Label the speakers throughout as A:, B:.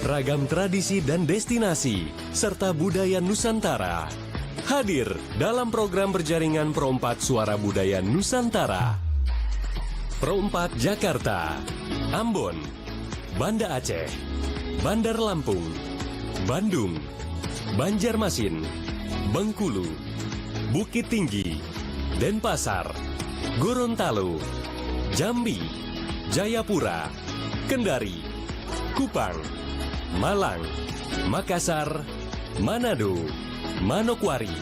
A: ragam tradisi dan destinasi, serta budaya Nusantara. Hadir dalam program berjaringan Pro 4 Suara Budaya Nusantara. Pro 4 Jakarta, Ambon, Banda Aceh, Bandar Lampung, Bandung, Banjarmasin, Bengkulu, Bukit Tinggi, Denpasar, Gorontalo, Jambi, Jayapura, Kendari, Kupang, Malang, Makassar, Manado, Manokwari,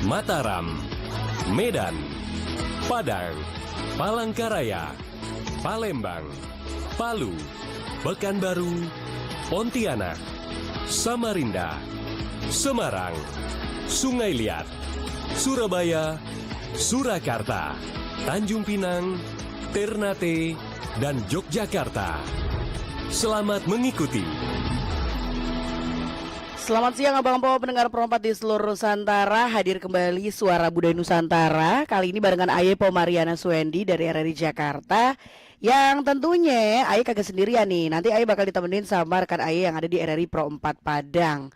A: Mataram, Medan, Padang, Palangkaraya, Palembang, Palu, Pekanbaru, Pontianak, Samarinda, Semarang, Sungai Liat, Surabaya, Surakarta, Tanjung Pinang, Ternate, dan Yogyakarta. Selamat mengikuti.
B: Selamat siang abang-abang pendengar Pro 4 di seluruh Nusantara. Hadir kembali Suara Budaya Nusantara. Kali ini barengan Aye Pomariana Suendi dari RRI Jakarta. Yang tentunya Aye kagak sendirian nih. Nanti Aye bakal ditemenin sama rekan Aye yang ada di RRI Pro 4 Padang.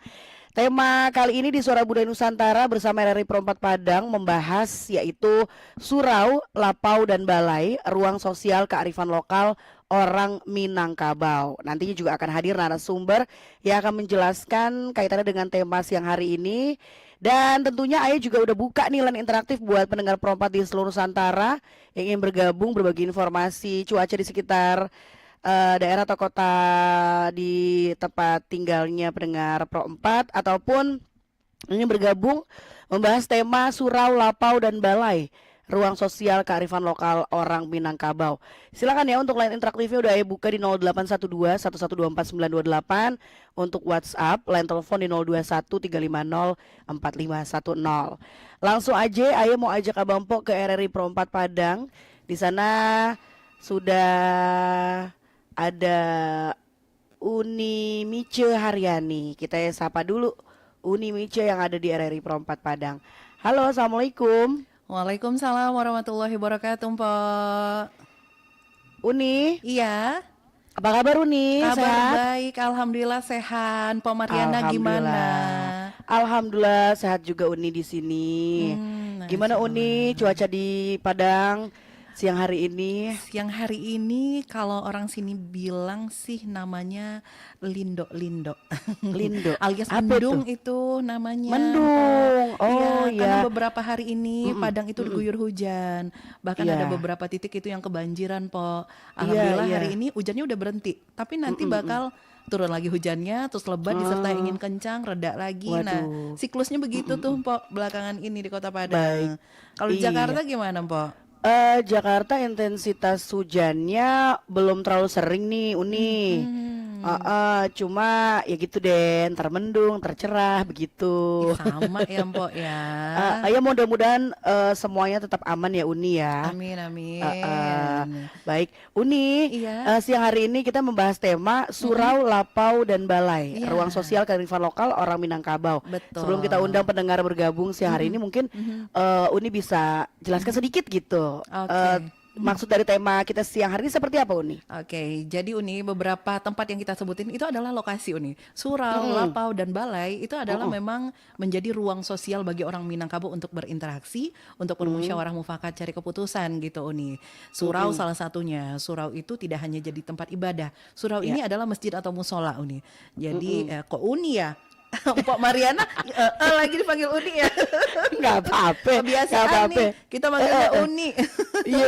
B: Tema kali ini di Suara Budaya Nusantara bersama RRI Pro 4 Padang membahas yaitu Surau, Lapau, dan Balai, ruang sosial kearifan lokal orang Minangkabau. Nantinya juga akan hadir narasumber yang akan menjelaskan kaitannya dengan tema siang hari ini. Dan tentunya Ayah juga udah buka nih line interaktif buat pendengar Pro 4 di seluruh Nusantara yang ingin bergabung berbagi informasi cuaca di sekitar daerah atau kota di tempat tinggalnya pendengar Pro 4 ataupun ini bergabung membahas tema Surau, Lapau, dan Balai, ruang sosial kearifan lokal orang Minangkabau. Silakan ya untuk line interaktifnya udah buka di 0812 1124 928, untuk WhatsApp line telepon di 021 350 4510. Langsung aja Ayah mau ajak Abang Po ke RRI Pro 4 Padang. Di sana sudah ada Uni Mice Haryani. Kita sapa dulu Uni Mice yang ada di RRI Pro 4 Padang. Halo, assalamualaikum.
C: Waalaikumsalam warahmatullahi wabarakatuh, Mpok.
B: Uni,
C: Iya,
B: apa kabar Uni?
C: kabar
B: Sehat?
C: baik, alhamdulillah sehat. Mpok Mariana gimana?
B: Alhamdulillah sehat juga Uni di sini. Gimana Uni cuaca di Padang siang hari ini?
C: Siang hari ini kalau orang sini bilang sih namanya lindo-lindo.
B: Lindo.
C: Alias
B: Apa
C: mendung itu namanya.
B: Mendung. Oh
C: Iya, karena
B: ya.
C: beberapa hari ini Padang itu diguyur hujan. Bahkan
B: Iya.
C: ada beberapa titik itu yang kebanjiran, Po. Alhamdulillah
B: iya.
C: hari ini hujannya udah berhenti. Tapi nanti bakal turun lagi hujannya, terus lebat disertai angin kencang, reda lagi. Nah,
B: Waduh.
C: siklusnya begitu tuh, Po, belakangan ini di Kota Padang.
B: Baik.
C: Kalau di
B: Iya.
C: Jakarta gimana, Po?
B: Jakarta intensitas hujannya belum terlalu sering nih Uni. Cuma ya gitu deh, ntar mendung, tercerah begitu.
C: Ih, sama ya, Mpok ya.
B: Ya mudah-mudahan semuanya tetap aman ya Uni ya.
C: Amin, amin.
B: Baik, Uni,
C: Iya.
B: siang hari ini kita membahas tema Surau, Lapau, dan Balai,
C: Iya.
B: ruang sosial kearifan lokal orang Minangkabau.
C: Betul.
B: Sebelum kita undang pendengar bergabung siang hari ini, mungkin Uni bisa jelaskan sedikit gitu.
C: Oke.
B: Maksud dari tema kita siang hari ini seperti apa Uni?
C: Oke, jadi Uni beberapa tempat yang kita sebutin itu adalah lokasi Uni. Surau, Lapau, dan Balai itu adalah memang menjadi ruang sosial bagi orang Minangkabau untuk berinteraksi, untuk bermusyawarah mufakat cari keputusan gitu Uni. Surau salah satunya. Surau itu tidak hanya jadi tempat ibadah. Surau ini adalah masjid atau musola Uni. Jadi kok Uni ya? Mpok Mariana lagi dipanggil Uni ya.
B: Nggak apa-apa.
C: Kebiasaan nih kita manggilnya Uni.
B: Iya.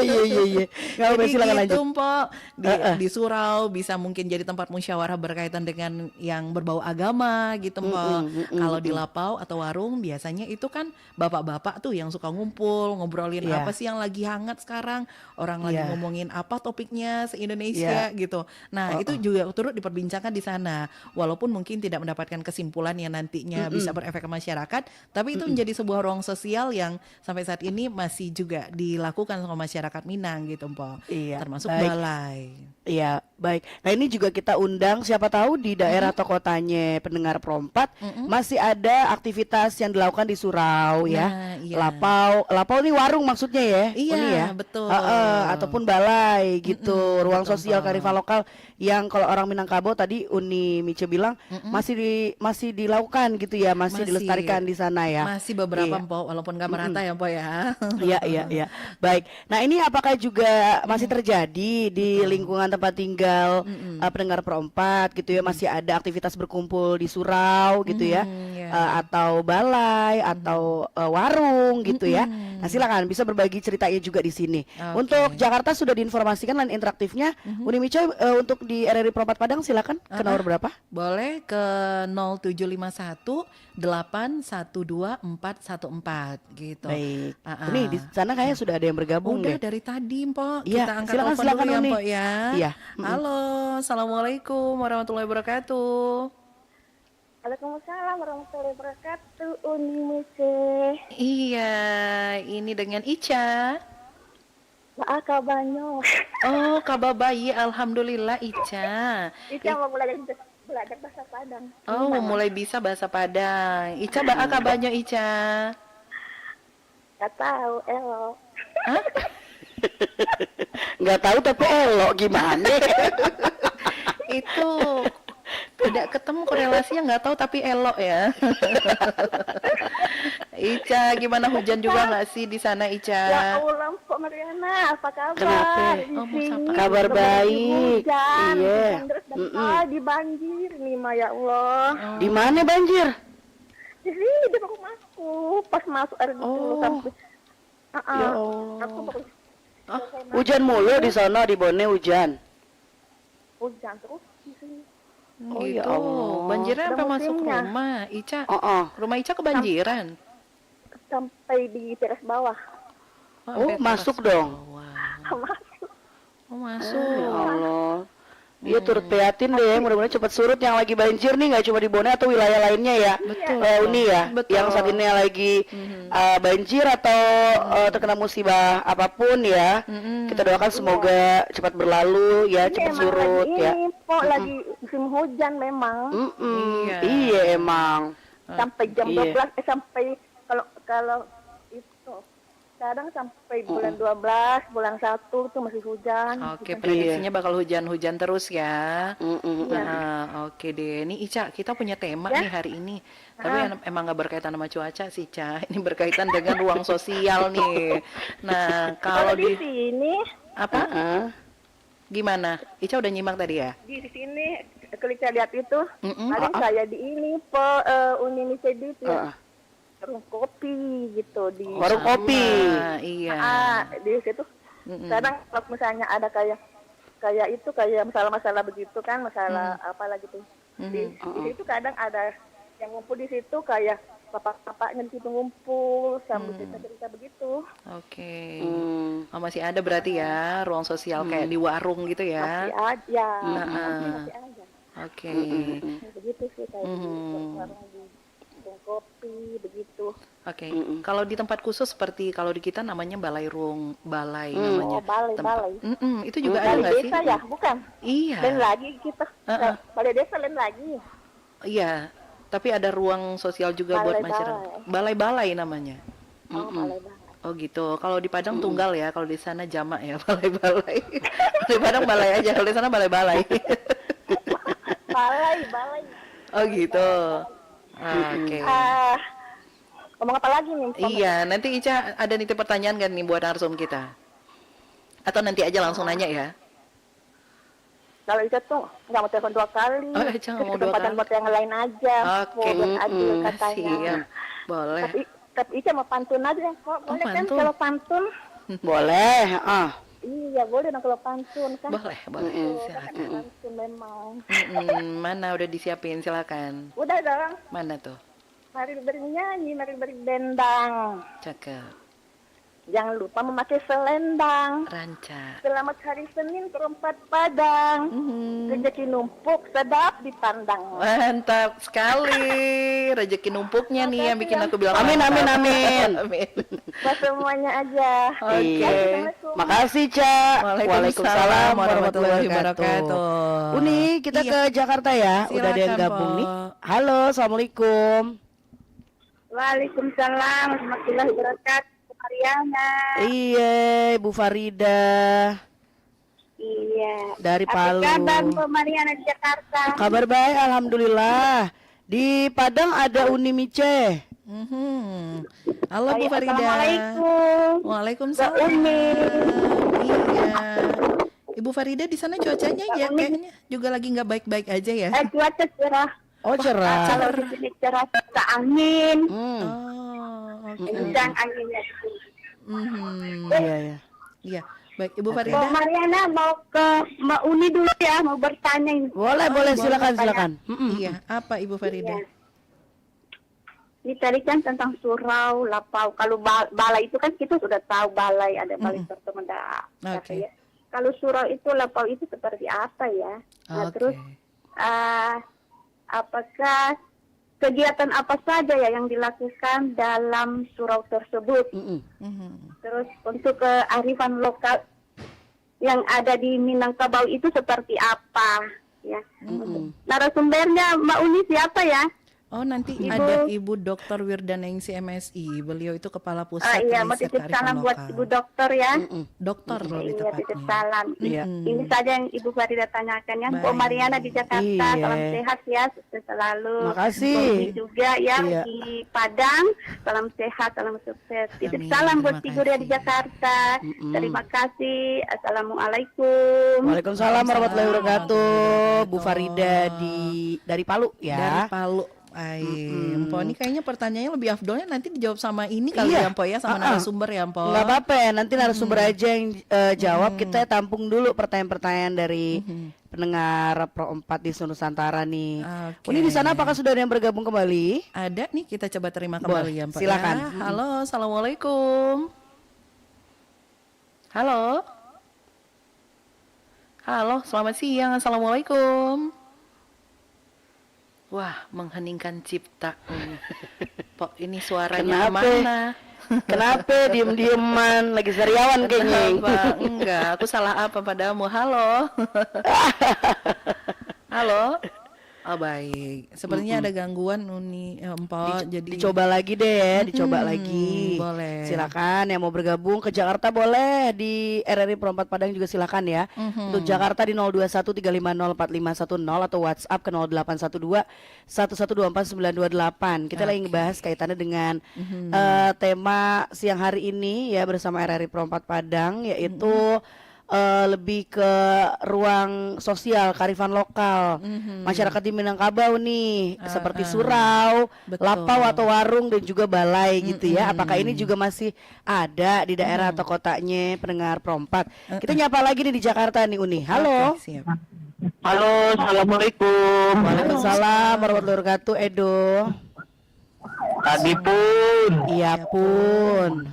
B: Nggak apa-apa,
C: Jadi
B: silakan lanjut.
C: gitu Mpok di surau bisa mungkin jadi tempat musyawarah berkaitan dengan yang berbau agama gitu Mpok. Kalau di lapau atau warung biasanya itu kan bapak-bapak tuh yang suka ngumpul ngobrolin
B: Iya.
C: apa sih yang lagi hangat sekarang, orang lagi
B: Iya.
C: ngomongin apa topiknya se-Indonesia gitu. Nah itu juga turut diperbincangkan di sana walaupun mungkin tidak mendapatkan kesimpulan yang nantinya bisa berefek ke masyarakat, tapi itu menjadi sebuah ruang sosial yang sampai saat ini masih juga dilakukan sama masyarakat Minang gitu Mpok.
B: Iya,
C: Termasuk
B: baik.
C: balai.
B: Iya, Baik. Nah, ini juga kita undang siapa tahu di daerah atau kotanya pendengar Perompat masih ada aktivitas yang dilakukan di surau ya.
C: Nah, iya.
B: Lapau ini warung maksudnya ya.
C: Iya,
B: Uni ya.
C: betul.
B: Ataupun balai gitu, ruang
C: betul,
B: sosial
C: Mpok.
B: kearifan lokal yang kalau orang Minangkabau tadi Uni Mice bilang masih dilakukan gitu ya, masih dilestarikan di sana ya.
C: Masih beberapa
B: Iya.
C: Mpok, walaupun nggak merata ya Mpok ya.
B: Iya, iya, iya. Baik. Nah, ini apakah juga masih terjadi di lingkungan tempat tinggal pendengar Perompat gitu ya? Masih ada aktivitas berkumpul di surau gitu ya?
C: Iya.
B: Atau balai atau warung gitu ya? Nah, silakan bisa berbagi ceritanya juga di sini.
C: Oke.
B: Untuk Jakarta sudah diinformasikan lain interaktifnya. Unimica untuk di RRI Perompat Padang silakan ke nomor berapa?
C: Boleh ke 0751 812 414 gitu.
B: Baik.
C: Ah,
B: Uni di sana kayaknya sudah ada yang bergabung
C: Udah
B: deh.
C: dari tadi Mpok,
B: Iya,
C: kita angkat
B: silakan,
C: telepon
B: silakan,
C: dulu ya
B: Uni.
C: Mpok ya.
B: Iya.
C: Halo, Assalamualaikum warahmatullahi wabarakatuh.
D: Waalaikumsalam warahmatullahi wabarakatuh. Unimice.
C: Iya, ini dengan Ica.
D: Maaka banyak.
C: Oh, kabar bayi, alhamdulillah Ica.
D: Ica mau belajar bahasa Padang.
C: Oh, mulai bisa bahasa Padang. Ica baa kabarnya Ica.
D: Gak tahu, elok.
C: Hah?
B: Nggak tahu tapi elok gimana?
C: Itu tidak ketemu korelasinya, nggak tahu tapi elok ya. Ica, gimana hujan juga nggak sih di sana Ica?
D: Ya Allah, Kok Mariana, apa kabar?
B: Kenapa?
D: Di
C: Oh, mau
D: sini
C: sapa.
B: Kabar
D: belum
B: baik.
D: Hujan,
B: Iya.
D: hujan terus dan tadi banjir nih, Ma, ya Allah.
B: Di mana banjir?
D: Di sini di rumahku, pas masuk air gitu
B: Oh.
D: sampai.
B: Ya Allah.
D: Aku baru
B: Hujan mulu di sana di Bone hujan.
D: hujan terus di sini.
B: Oh, ya
C: Gitu.
B: Allah.
C: Banjirnya
D: Udah
C: sampai masuk
D: musimnya.
C: rumah Ica.
B: Oh.
C: Rumah Ica kebanjiran.
D: Sampai di teras bawah.
B: Oh,
C: sampai
B: masuk
C: teras
B: dong.
D: Masuk.
C: bawah. Oh,
B: Ya
C: masuk.
B: Allah. Iya turut prihatin deh, mudah-mudahan cepat surut yang lagi banjir nih, nggak cuma di Bone atau wilayah lainnya ya.
C: Betul.
B: Uni ya,
C: Betul.
B: yang saat ini lagi banjir atau terkena musibah apapun ya. Kita doakan semoga cepat berlalu ya,
D: Ini
B: cepat
D: emang
B: surut
D: lagi
B: ya.
D: ini, Pok, lagi musim hujan memang.
C: Iya.
B: Iya emang.
D: Sampai jam
B: Iya.
D: 12 sampai kalau itu kadang sampai bulan 12, bulan 1 tuh masih hujan.
C: Oke,
D: Hujan.
C: prediksinya bakal hujan-hujan terus ya.
D: Iya.
C: Nah, oke deh. Ini Ica, kita punya tema
D: Ya.
C: nih hari ini. Tapi emang nggak berkaitan sama cuaca sih, Ca. Ini berkaitan dengan ruang sosial nih. Nah, kalau
D: Kalau di
C: di
D: sini,
C: apa? Gimana? Ica udah nyimak tadi ya?
D: di sini kalau kita lihat itu,
C: Mm-mm.
D: paling saya di ini Unimice itu ya. Warung kopi gitu di
B: Warung kopi.
C: Ah, iya.
D: di situ. Kadang kalau misalnya ada kayak itu kayak masalah-masalah begitu kan, masalah apa gitu. Di situ kadang ada yang ngumpul di situ kayak bapak-bapaknya di situ ngumpul sambil cerita-cerita begitu.
C: Oke. Oh, masih ada berarti ya ruang sosial kayak di warung gitu ya?
D: Masih aja.
C: Heeh.
D: Masih aja.
C: Oke.
D: Begitu sih kayak di warung di warung kopi begitu.
C: Oke. Kalau di tempat khusus seperti kalau di kita namanya balai namanya.
D: Oh, balai.
C: Itu juga ada
D: Balai
C: nggak sih?
D: desa ya, bukan?
C: Iya.
D: Lain lagi kita. Balai desa lain lagi.
C: Iya. Tapi ada ruang sosial juga buat
D: Balai-balai.
C: masyarakat. Balai-balai namanya.
D: Oh, balai balai.
C: Oh gitu. Kalau di Padang tunggal ya, kalau di sana jamak ya, balai-balai. Di Padang balai aja, kalau di sana balai-balai.
D: Balai.
C: Oh gitu. Oke.
D: Ngomong apa lagi nih?
C: Iya, nanti Ica ada nitip pertanyaan kan nih buat narsum kita? Atau nanti aja langsung nanya ya?
D: Kalau itu tuh nggak mau telepon 2 kali.
C: Oh, Ica nggak mau 2
D: Kesempatan
C: kali.
D: buat yang lain aja.
C: Oke.
D: Mau buat adil katanya.
C: Siap. Boleh.
D: Tapi Ica mau pantun aja kok. Boleh kan
C: pantun.
D: kalau pantun?
B: Boleh.
D: Iya boleh dong kalau pantun kan.
C: Boleh. Silakan.
D: Pantun memang.
C: Mana udah disiapin, silakan.
D: Udah dong.
C: Mana tuh?
D: Mari bernyanyi, mari berdendang.
C: Cakep.
D: jangan lupa memakai selendang.
C: Ranca.
D: Selamat hari Senin perempat Padang. Rezeki numpuk sedap dipandang.
C: Mantap sekali. Rezeki numpuknya nih yang bikin aku bilang
B: Amin, amin,
C: mantap.
B: amin.
D: Buat semuanya aja.
B: Iya.
D: Assalamualaikum.
B: Makasih, Cak.
C: Waalaikumsalam warahmatullahi wabarakatuh.
B: Uni, kita
C: Iya.
B: ke Jakarta ya. Udah ada yang
C: Silakan,
B: gabung
C: Po.
B: nih. Halo, Assalamualaikum.
D: Waalaikumsalam warahmatullahi wabarakatuh. Mariana.
B: Iya, Ibu Farida
D: Iya.
B: dari
D: Apa
B: Palu.
D: kabar Bu Mariana di Jakarta?
B: Kabar baik, alhamdulillah. Di Padang ada Uni Mice.
C: Halo Bu Farida.
D: Assalamualaikum.
C: Waalaikumsalam.
D: Mbak Uni.
C: Iya. Ibu Farida di sana cuacanya ya
D: Uni.
C: kayaknya juga lagi nggak baik-baik aja ya.
D: Cuaca cerah.
B: Oh, cerah.
D: Kalau di sini cerah serta angin.
C: Oh, oke.
D: Kencang anginnya.
B: Iya, iya.
C: Iya, baik Ibu
D: Bu
C: Farida.
D: Mariana mau ke Mbak Uni dulu ya, mau bertanya ini.
B: Boleh, boleh, silakan, silakan.
C: Iya, apa Ibu Farida?
D: Iya. Ini tadi kan tentang surau, lapau. Kalau balai itu kan kita sudah tahu balai, ada balai tertemenda.
C: Oke.
D: Ya. Kalau surau itu, lapau itu seperti apa ya? Nah,
C: Oke.
D: terus apakah kegiatan apa saja ya yang dilakukan dalam surau tersebut? Terus untuk kearifan lokal yang ada di Minangkabau itu seperti apa? Ya. Narasumbernya Mbak Uni siapa ya?
C: Oh, nanti
D: Ibu.
C: ada Ibu Dr. Wirdaningsi MSI. Beliau itu kepala pusat
D: Iya, mau
C: riset
D: titip
C: kearifan
D: salam buat
C: lokal.
D: Ibu dokter ya.
C: Dokter lebih
D: Iya, titip
C: tepatnya.
D: salam.
B: Iya.
D: Ini saja yang Ibu Farida tanyakan ya. Bu
C: Baik.
D: Mariana di Jakarta,
B: Iya.
D: salam sehat ya, sukses selalu.
B: Makasih.
D: Bu Uni juga ya
B: Iya.
D: di Padang, salam sehat, salam sukses. Titip
C: Amin,
D: salam buat
C: terima
D: Ibu Ria di
C: kasih.
D: Jakarta. Terima kasih. Assalamualaikum.
B: Waalaikumsalam warahmatullahi wabarakatuh. Bu Farida dari Palu
C: Dari
B: ya.
C: Palu. Baik, Mpo, ini kayaknya pertanyaannya lebih afdolnya nanti dijawab sama ini kali
B: Iya.
C: ya, Mpo ya, sama narasumber ya, Mpo.
B: Nggak apa-apa ya, nanti narasumber aja yang jawab. Kita tampung dulu pertanyaan-pertanyaan dari pendengar Pro 4 di Nusantara nih.
C: Oke.
B: Ini di sana apakah sudah ada yang bergabung kembali?
C: Ada nih, kita coba terima kembali
B: Boleh,
C: ya, Mpo.
B: silakan.
C: Ya. Halo, assalamualaikum. Halo. Halo, selamat siang. Assalamualaikum. Wah, mengheningkan cipta. Pok, ini suaranya
B: Kenapa?
C: mana?
B: Kenapa diem-dieman? Lagi sariawan kayaknya.
C: Apa? Enggak, aku salah apa padamu? Halo. Halo. Oh, baik. Sepertinya ada gangguan Uni Empok. Jadi
B: Dicoba lagi deh ya, dicoba lagi.
C: boleh.
B: Silakan yang mau bergabung ke Jakarta boleh, di RRI Pro 4 Padang juga silakan ya. Untuk Jakarta di 0213504510 atau WhatsApp ke 0812 1124 928. Kita lagi ngebahas kaitannya dengan tema siang hari ini ya bersama RRI Pro 4 Padang, yaitu lebih ke ruang sosial kearifan lokal masyarakat di Minangkabau nih, seperti surau,
C: Betul.
B: lapau atau warung dan juga balai gitu ya. Apakah ini juga masih ada di daerah atau kotanya pendengar Pro 4? Kita nyapa lagi nih di Jakarta nih Uni. Halo.
C: Oke, siap.
E: Halo, assalamualaikum.
B: Waalaikumsalam warahmatullahi wabarakatuh. Edo.
E: Tadi pun,
B: Iya pun.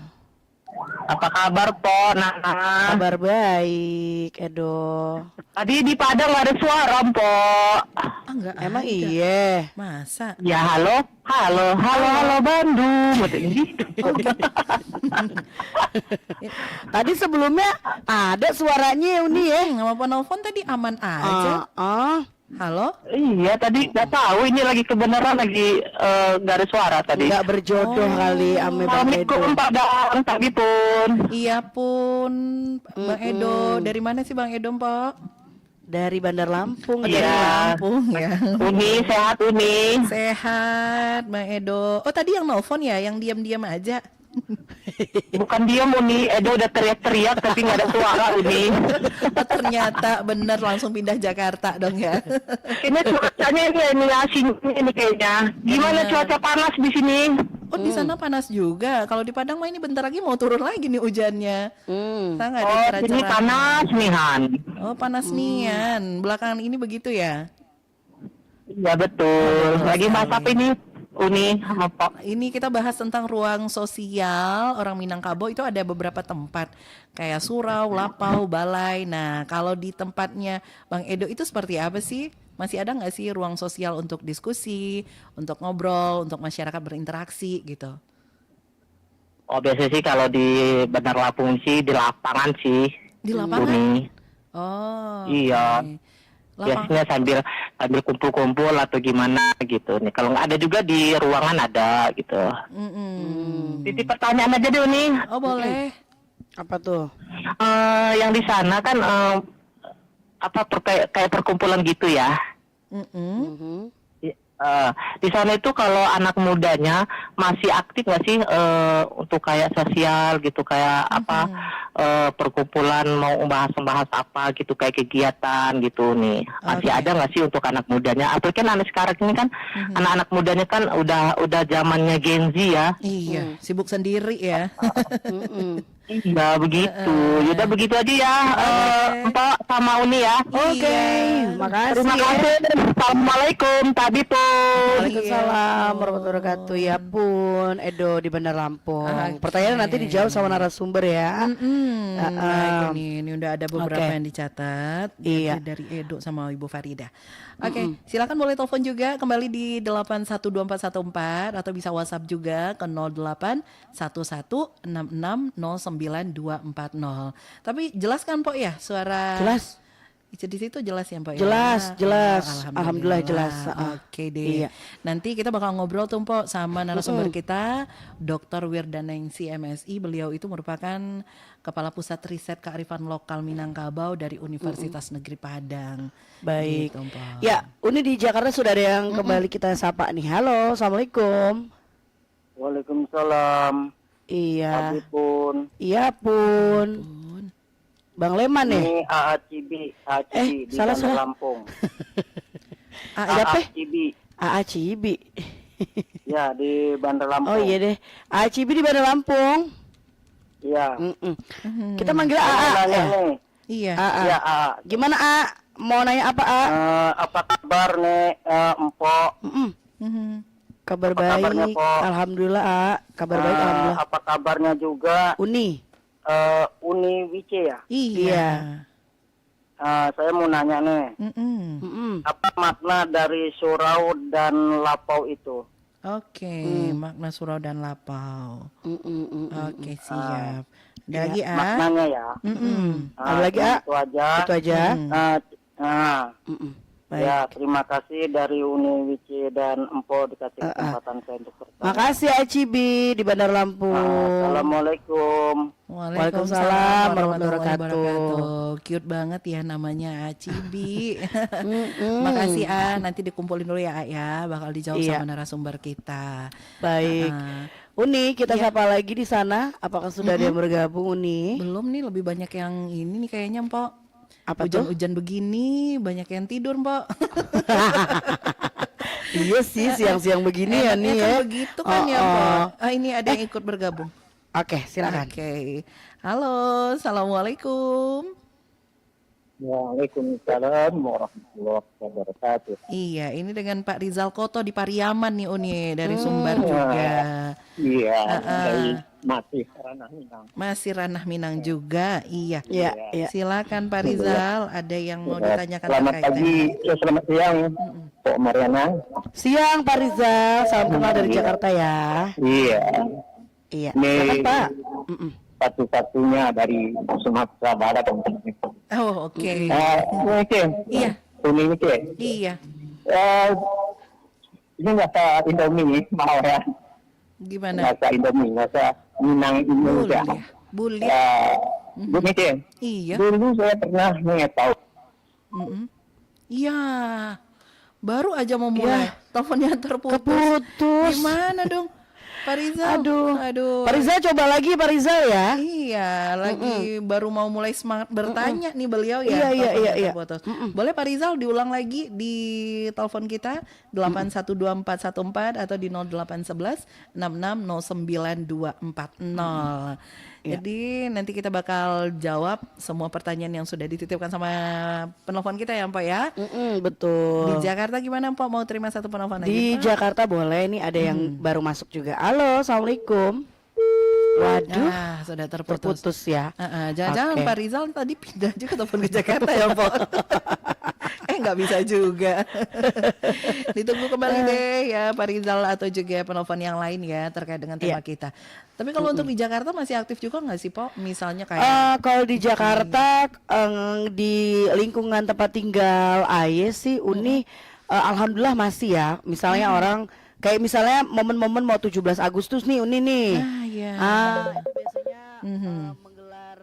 E: apa kabar Po? Nah,
B: Kabar baik, Edo.
E: tadi di Padang nggak ada suara Po.
C: Ah, enggak
B: Emang
C: ada.
B: iya.
C: Masa?
E: Ya halo, halo Bandung. Gitu.
B: Tadi sebelumnya ada suaranya Uni ya.
C: Nggak mau nelfon tadi aman aja. Halo?
E: Iya, tadi nggak tahu ini lagi kebenaran lagi nggak ada suara tadi.
B: Nggak berjodoh kali ame Bang Edo.
E: Assalamualaikum Padang, tadi pun.
C: Iya pun, Bang Edo. Dari mana sih Bang Edo, Mpok?
B: Dari Bandar Lampung
E: Iya.
B: ya.
C: Lampung ya.
E: Uni, sehat Uni.
C: Sehat, Bang Edo. Oh, tadi yang nelfon ya, yang diam-diam aja.
E: Bukan diam Uni, Edo udah teriak-teriak tapi nggak ada suara Uni.
C: Oh, ternyata bener langsung pindah Jakarta dong ya.
E: Ini cuacanya ini asing ini kayaknya. Gimana cuaca panas di sini?
C: Oh, di sana panas juga. Kalau di Padang mah ini bentar lagi mau turun lagi nih hujannya. Kita nggak ada
E: Oh,
C: cerah-cerah.
E: sini panas nih Han.
C: Oh, panas nian. Belakangan ini begitu ya.
E: Ya betul. Lagi masak ini Uni sama Pak.
C: Ini kita bahas tentang ruang sosial orang Minangkabau, itu ada beberapa tempat kayak surau, lapau, balai. Nah, kalau di tempatnya Bang Edo itu seperti apa sih? Masih ada nggak sih ruang sosial untuk diskusi, untuk ngobrol, untuk masyarakat berinteraksi gitu?
E: Oh biasanya sih kalau di Bandar Lampung sih di lapangan sih.
C: Di lapangan?
E: Uni.
C: Oh,
E: Iya.
C: oke.
E: Biasanya sambil kumpul-kumpul atau gimana gitu nih. Kalau nggak ada juga di ruangan ada gitu. Titip pertanyaan aja deh Uni.
C: Oh boleh.
B: Apa tuh?
E: Yang di sana kan kayak perkumpulan gitu ya. Di sana itu kalau anak mudanya masih aktif nggak sih untuk kayak sosial gitu, kayak perkumpulan mau membahas apa gitu, kayak kegiatan gitu nih, masih ada nggak sih untuk anak mudanya? Apalagi kan anak sekarang ini kan anak-anak mudanya kan udah zamannya Gen Z ya.
C: Iya, sibuk sendiri ya.
E: Iya begitu. Yaudah begitu aja ya, Mpok sama Uni ya.
B: Oke, makasih.
E: Terima kasih. Assalamualaikum, Tadi pun.
B: Waalaikumsalam warahmatullahi wabarakatuh. Ya pun, Edo di Bandar Lampung.
C: Oke.
B: Pertanyaan nanti dijawab sama narasumber ya.
C: Baik, ini udah ada beberapa
B: Oke.
C: yang dicatat
B: Iya.
C: dari Edo sama Ibu Farida. Oke, silakan boleh telepon juga kembali di 812414 atau bisa WhatsApp juga ke 0811660924. Tapi jelas kan Pok ya suara?
B: Jelas.
C: Di situ jelas ya Pak ya?
B: Jelas. Alhamdulillah jelas.
C: Oke deh.
B: Iya.
C: Nanti kita bakal ngobrol tuh Pak sama narasumber kita, Dr. Wirdanengsi MSI. Beliau itu merupakan Kepala Pusat Riset Kearifan Lokal Minangkabau dari Universitas Negeri Padang.
B: Baik.
C: Gitu, Pak.
B: Ya, Uni di Jakarta sudah ada yang kembali kita sapa nih. Halo, assalamualaikum.
F: Waalaikumsalam.
B: Iya.
F: Abi pun.
B: Iya pun. Bang Leman nih.
F: Ini AA Cibi di
B: salah.
F: Bandar Lampung.
B: Siapa?
F: Cibi.
B: AA Cibi.
F: Ya, di Bandar Lampung.
B: Oh iya deh. AA Cibi di Bandar Lampung.
F: Iya.
B: Kita manggil
F: Saya mau
B: AA.
F: nanya
B: Ya.
F: nih.
C: Iya.
B: AA.
F: Ya, AA.
B: Gimana A? Mau nanya apa A?
F: Apa kabar nih, Empok?
B: Kabar
F: Apa kabarnya,
B: baik.
F: Pok?
B: Alhamdulillah A. Kabar baik alhamdulillah.
F: Apa kabarnya juga
B: Uni.
F: Uni Wice ya?
B: Iya.
F: Saya mau nanya nih. Apa makna dari surau dan lapau itu?
C: Oke, makna surau dan lapau. Oke, siap. Ada
B: Iya,
C: lagi A?
F: Maknanya ya.
B: Ada lagi A?
F: Itu aja.
B: Itu aja. Baik.
F: Ya, terima kasih dari Uni Wici dan Empo dikasih kesempatan saya untuk bertanya.
B: Makasih A Cibi di Bandar Lampung.
F: Assalamualaikum.
B: Waalaikumsalam warahmatullahi
C: wabarakatuh. Cute banget ya namanya Cibi. Makasih A, nanti dikumpulin dulu ya A ya, bakal dijawab
B: Iya.
C: sama narasumber kita.
B: Baik. Uni, kita sapa lagi di sana. Apakah sudah ada yang bergabung Uni?
C: Belum nih, lebih banyak yang ini nih kayaknya Mpok.
B: Apa tuh?
C: Hujan-hujan begini banyak yang tidur Mpok.
B: Iya sih, siang-siang begini ya nih
C: Enaknya
B: ya.
C: kan begitu kan ya Mpok. Ini ada yang ikut bergabung.
B: Oke, silakan.
C: Oke. Halo, assalamualaikum.
F: Waalaikumsalam warahmatullahi wabarakatuh.
C: Iya, ini dengan Pak Rizal Koto di Pariaman nih Uni dari Sumbar juga.
F: Iya, dari masih ranah Minang.
C: Masih ranah Minang juga, iya.
B: Iya, iya.
C: Silakan Pak Rizal, ada yang mau ditanyakan
F: Selamat
C: terkait
F: pagi, selamat siang, Pak Mariana.
B: Siang Pak Rizal, salam kenal dari Jakarta ya.
F: Iya,
B: Iya.
F: Nih.
B: Silakan Pak.
F: satu-satunya dari Sumatera Barat.
C: Oh, oke.
F: Ini
C: Iya.
F: Uni Wice.
C: Iya.
F: Ini rasa Indomie mau ya.
C: Gimana?
F: Rasa Indomie, rasa Minang Indonesia.
C: Bulit.
F: Bu Wice,
C: Iya.
F: dulu saya pernah tahu.
C: Iya. Baru aja mau mulai. Teleponnya terputus.
B: Keputus.
C: Gimana dong? Pak Rizal.
B: Aduh. Pak Rizal coba lagi Pak Rizal ya.
C: Iya, lagi baru mau mulai semangat bertanya nih beliau ya.
B: Iya.
C: Terputus. Boleh Pak Rizal diulang lagi di telepon kita 812414 atau di 0811 6609 240.
B: Iya.
C: Jadi nanti kita bakal jawab semua pertanyaan yang sudah dititipkan sama penelpon kita ya Mpok ya.
B: Betul.
C: Di Jakarta gimana Mpok, mau terima satu penelpon aja?
B: Di
C: Pak?
B: Jakarta boleh, nih ada yang baru masuk juga. Halo, Assalamualaikum. Waduh,
C: Sudah terputus.
B: terputus ya.
C: Jangan-jangan
B: Oke.
C: Pak Rizal tadi pindah juga telepon ke Jakarta ya Mpok. Nggak bisa juga. Ditunggu kembali deh ya Pak Rizal atau juga penelpon yang lain ya terkait dengan tema
B: Iya.
C: kita. Tapi kalau untuk di Jakarta masih aktif juga nggak sih Pok? Misalnya kayak
B: Kalau di Jakarta di lingkungan tempat tinggal Aye sih Uni alhamdulillah masih ya. Misalnya orang kayak misalnya momen-momen mau 17 Agustus nih Uni nih.
C: ya.
B: Itu biasanya menggelar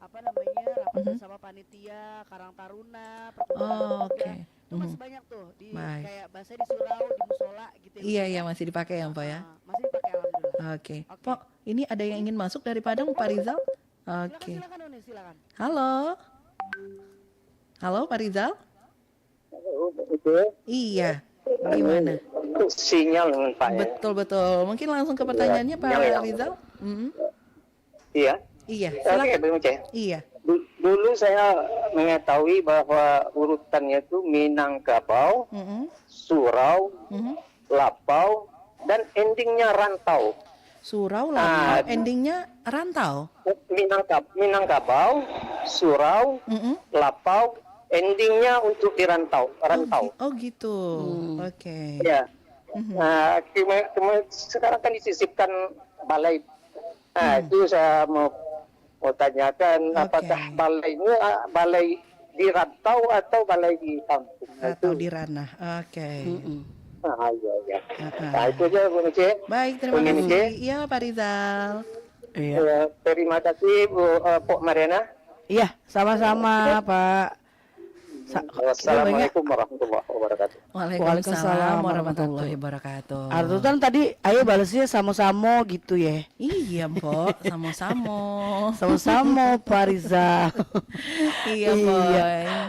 B: apa namanya rapat bersama panitia Karang Taruna.
C: Oh, oke.
B: Itu masih banyak tuh di
C: Baik.
B: kayak bahasa di surau, di musola gitu ya.
C: Iya iya masih dipakai ya Pok ya.
B: Masih dipakai alhamdulillah.
C: Oke. Pok, ini ada yang ingin masuk dari Padang Pak Rizal? Oke.
B: Silakan Uni, silakan.
C: Halo. Halo Pak Rizal? Iya. Gimana?
F: Sinyal dengan Pak ya.
C: Betul betul. Mungkin langsung ke pertanyaannya Pak Rizal.
F: Iya.
C: Iya.
F: Oke,
C: Silakan.
F: Bung Ceh.
C: Iya.
F: Dulu saya mengetahui bahwa urutannya itu Minangkabau, Surau, Lapau, dan endingnya Rantau.
C: Surau Lapau, endingnya Rantau.
F: Minangkabau, Surau, Lapau, endingnya untuk di Rantau.
C: Oh gitu. Oke.
F: Ya. Nah, sekarang kan disisipkan balai. Nah, itu saya mau tanyakan apakah balai ini balai di Rantau atau balai di kampung?
C: Atau di ranah. Oke.
F: Iya. Nah, itu aja Bu Mice.
C: Baik, terima
F: Bu Mice.
C: kasih. Iya Pak Rizal.
F: Terima kasih Bu Pok Mariana.
B: Iya, sama-sama Pak.
F: Wassalamualaikum warahmatullahi wabarakatuh.
C: Waalaikumsalam warahmatullahi wabarakatuh.
B: Artu kan tadi ayo balasnya sama-sama gitu ya.
C: Iya, Mbok, sama-sama.
B: Sama-sama Pak Rizal.
C: Iya, Boy.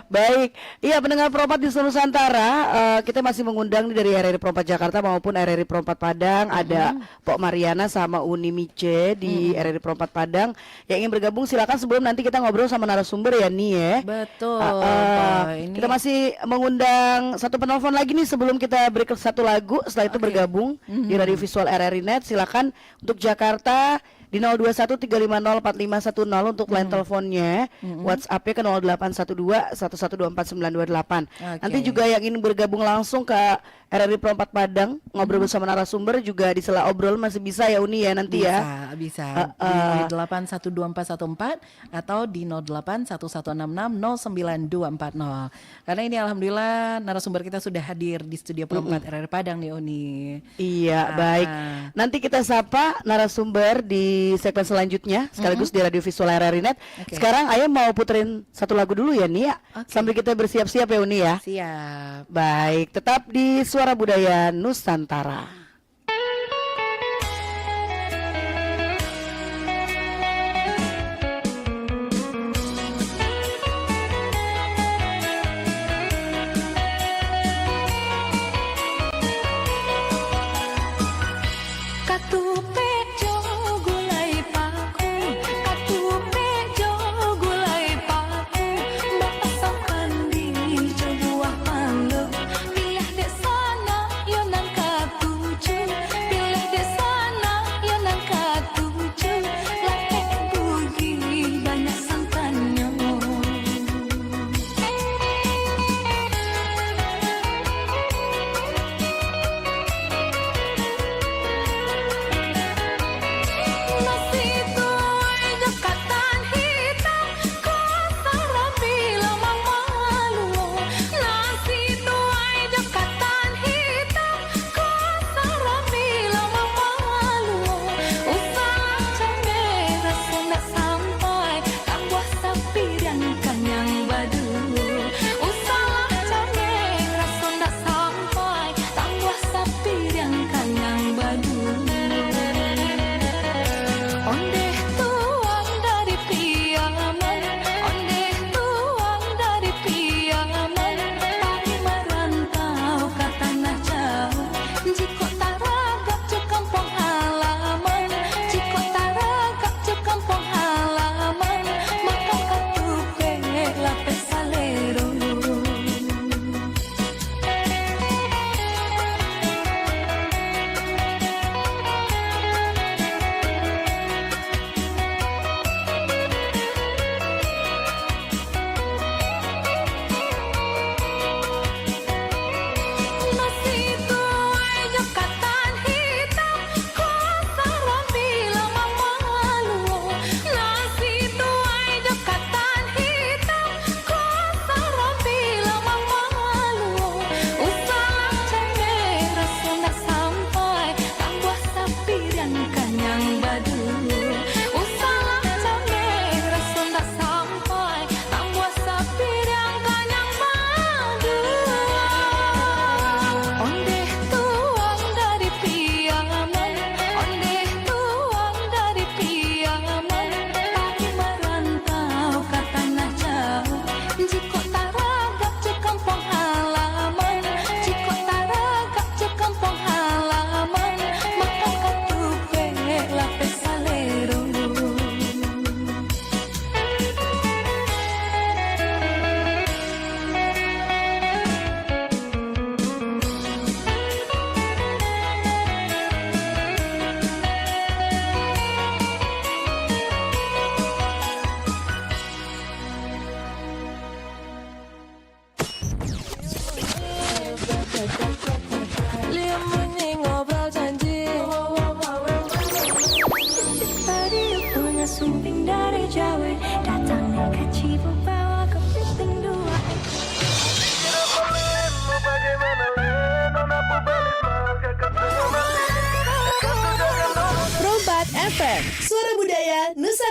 B: Baik, iya pendengar Perompat di seluruh Nusantara, kita masih mengundang nih dari RRI Perompat Jakarta maupun RRI Perompat Padang. Ada Pok Mariana sama Uni Mice di RRI Perompat Padang. Yang ingin bergabung silakan sebelum nanti kita ngobrol sama narasumber ya nih ya.
C: Betul. Boy. Ini
B: Kita masih mengundang satu penelpon lagi nih sebelum kita break satu lagu. Setelah itu bergabung di Radio Visual RRI Net. Silakan untuk Jakarta di 0213504510 untuk line teleponnya, WhatsApp-nya ke 081211249228. Nanti juga yang ingin bergabung langsung ke RRI Perompat Padang ngobrol bersama narasumber juga di sela obrol masih bisa ya Uni ya nanti ya.
C: Bisa di 812414 atau di 0811660924. Karena ini alhamdulillah narasumber kita sudah hadir di studio Perompat RRI Padang nih Uni.
B: Iya, baik. Nanti kita sapa narasumber di segmen selanjutnya sekaligus di Radio Visual RRI Net. Sekarang Ayah mau puterin satu lagu dulu ya Nia. Sambil kita bersiap-siap ya Uni ya.
C: Siap.
B: Baik, tetap di Suara Budaya Nusantara.
G: Pilih dek sana yo nang katuju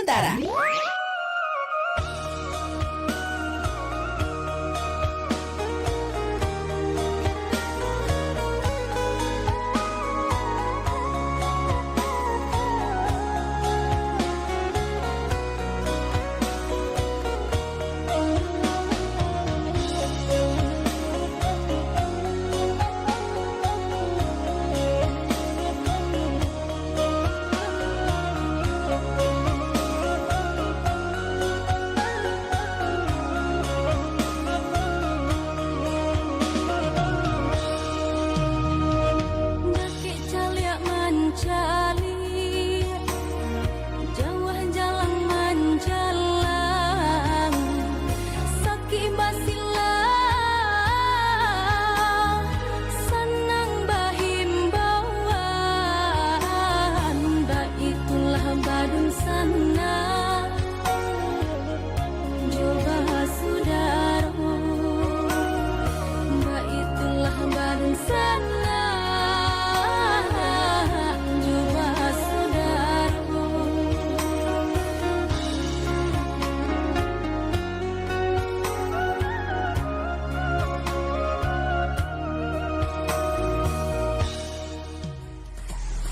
B: Nusantara.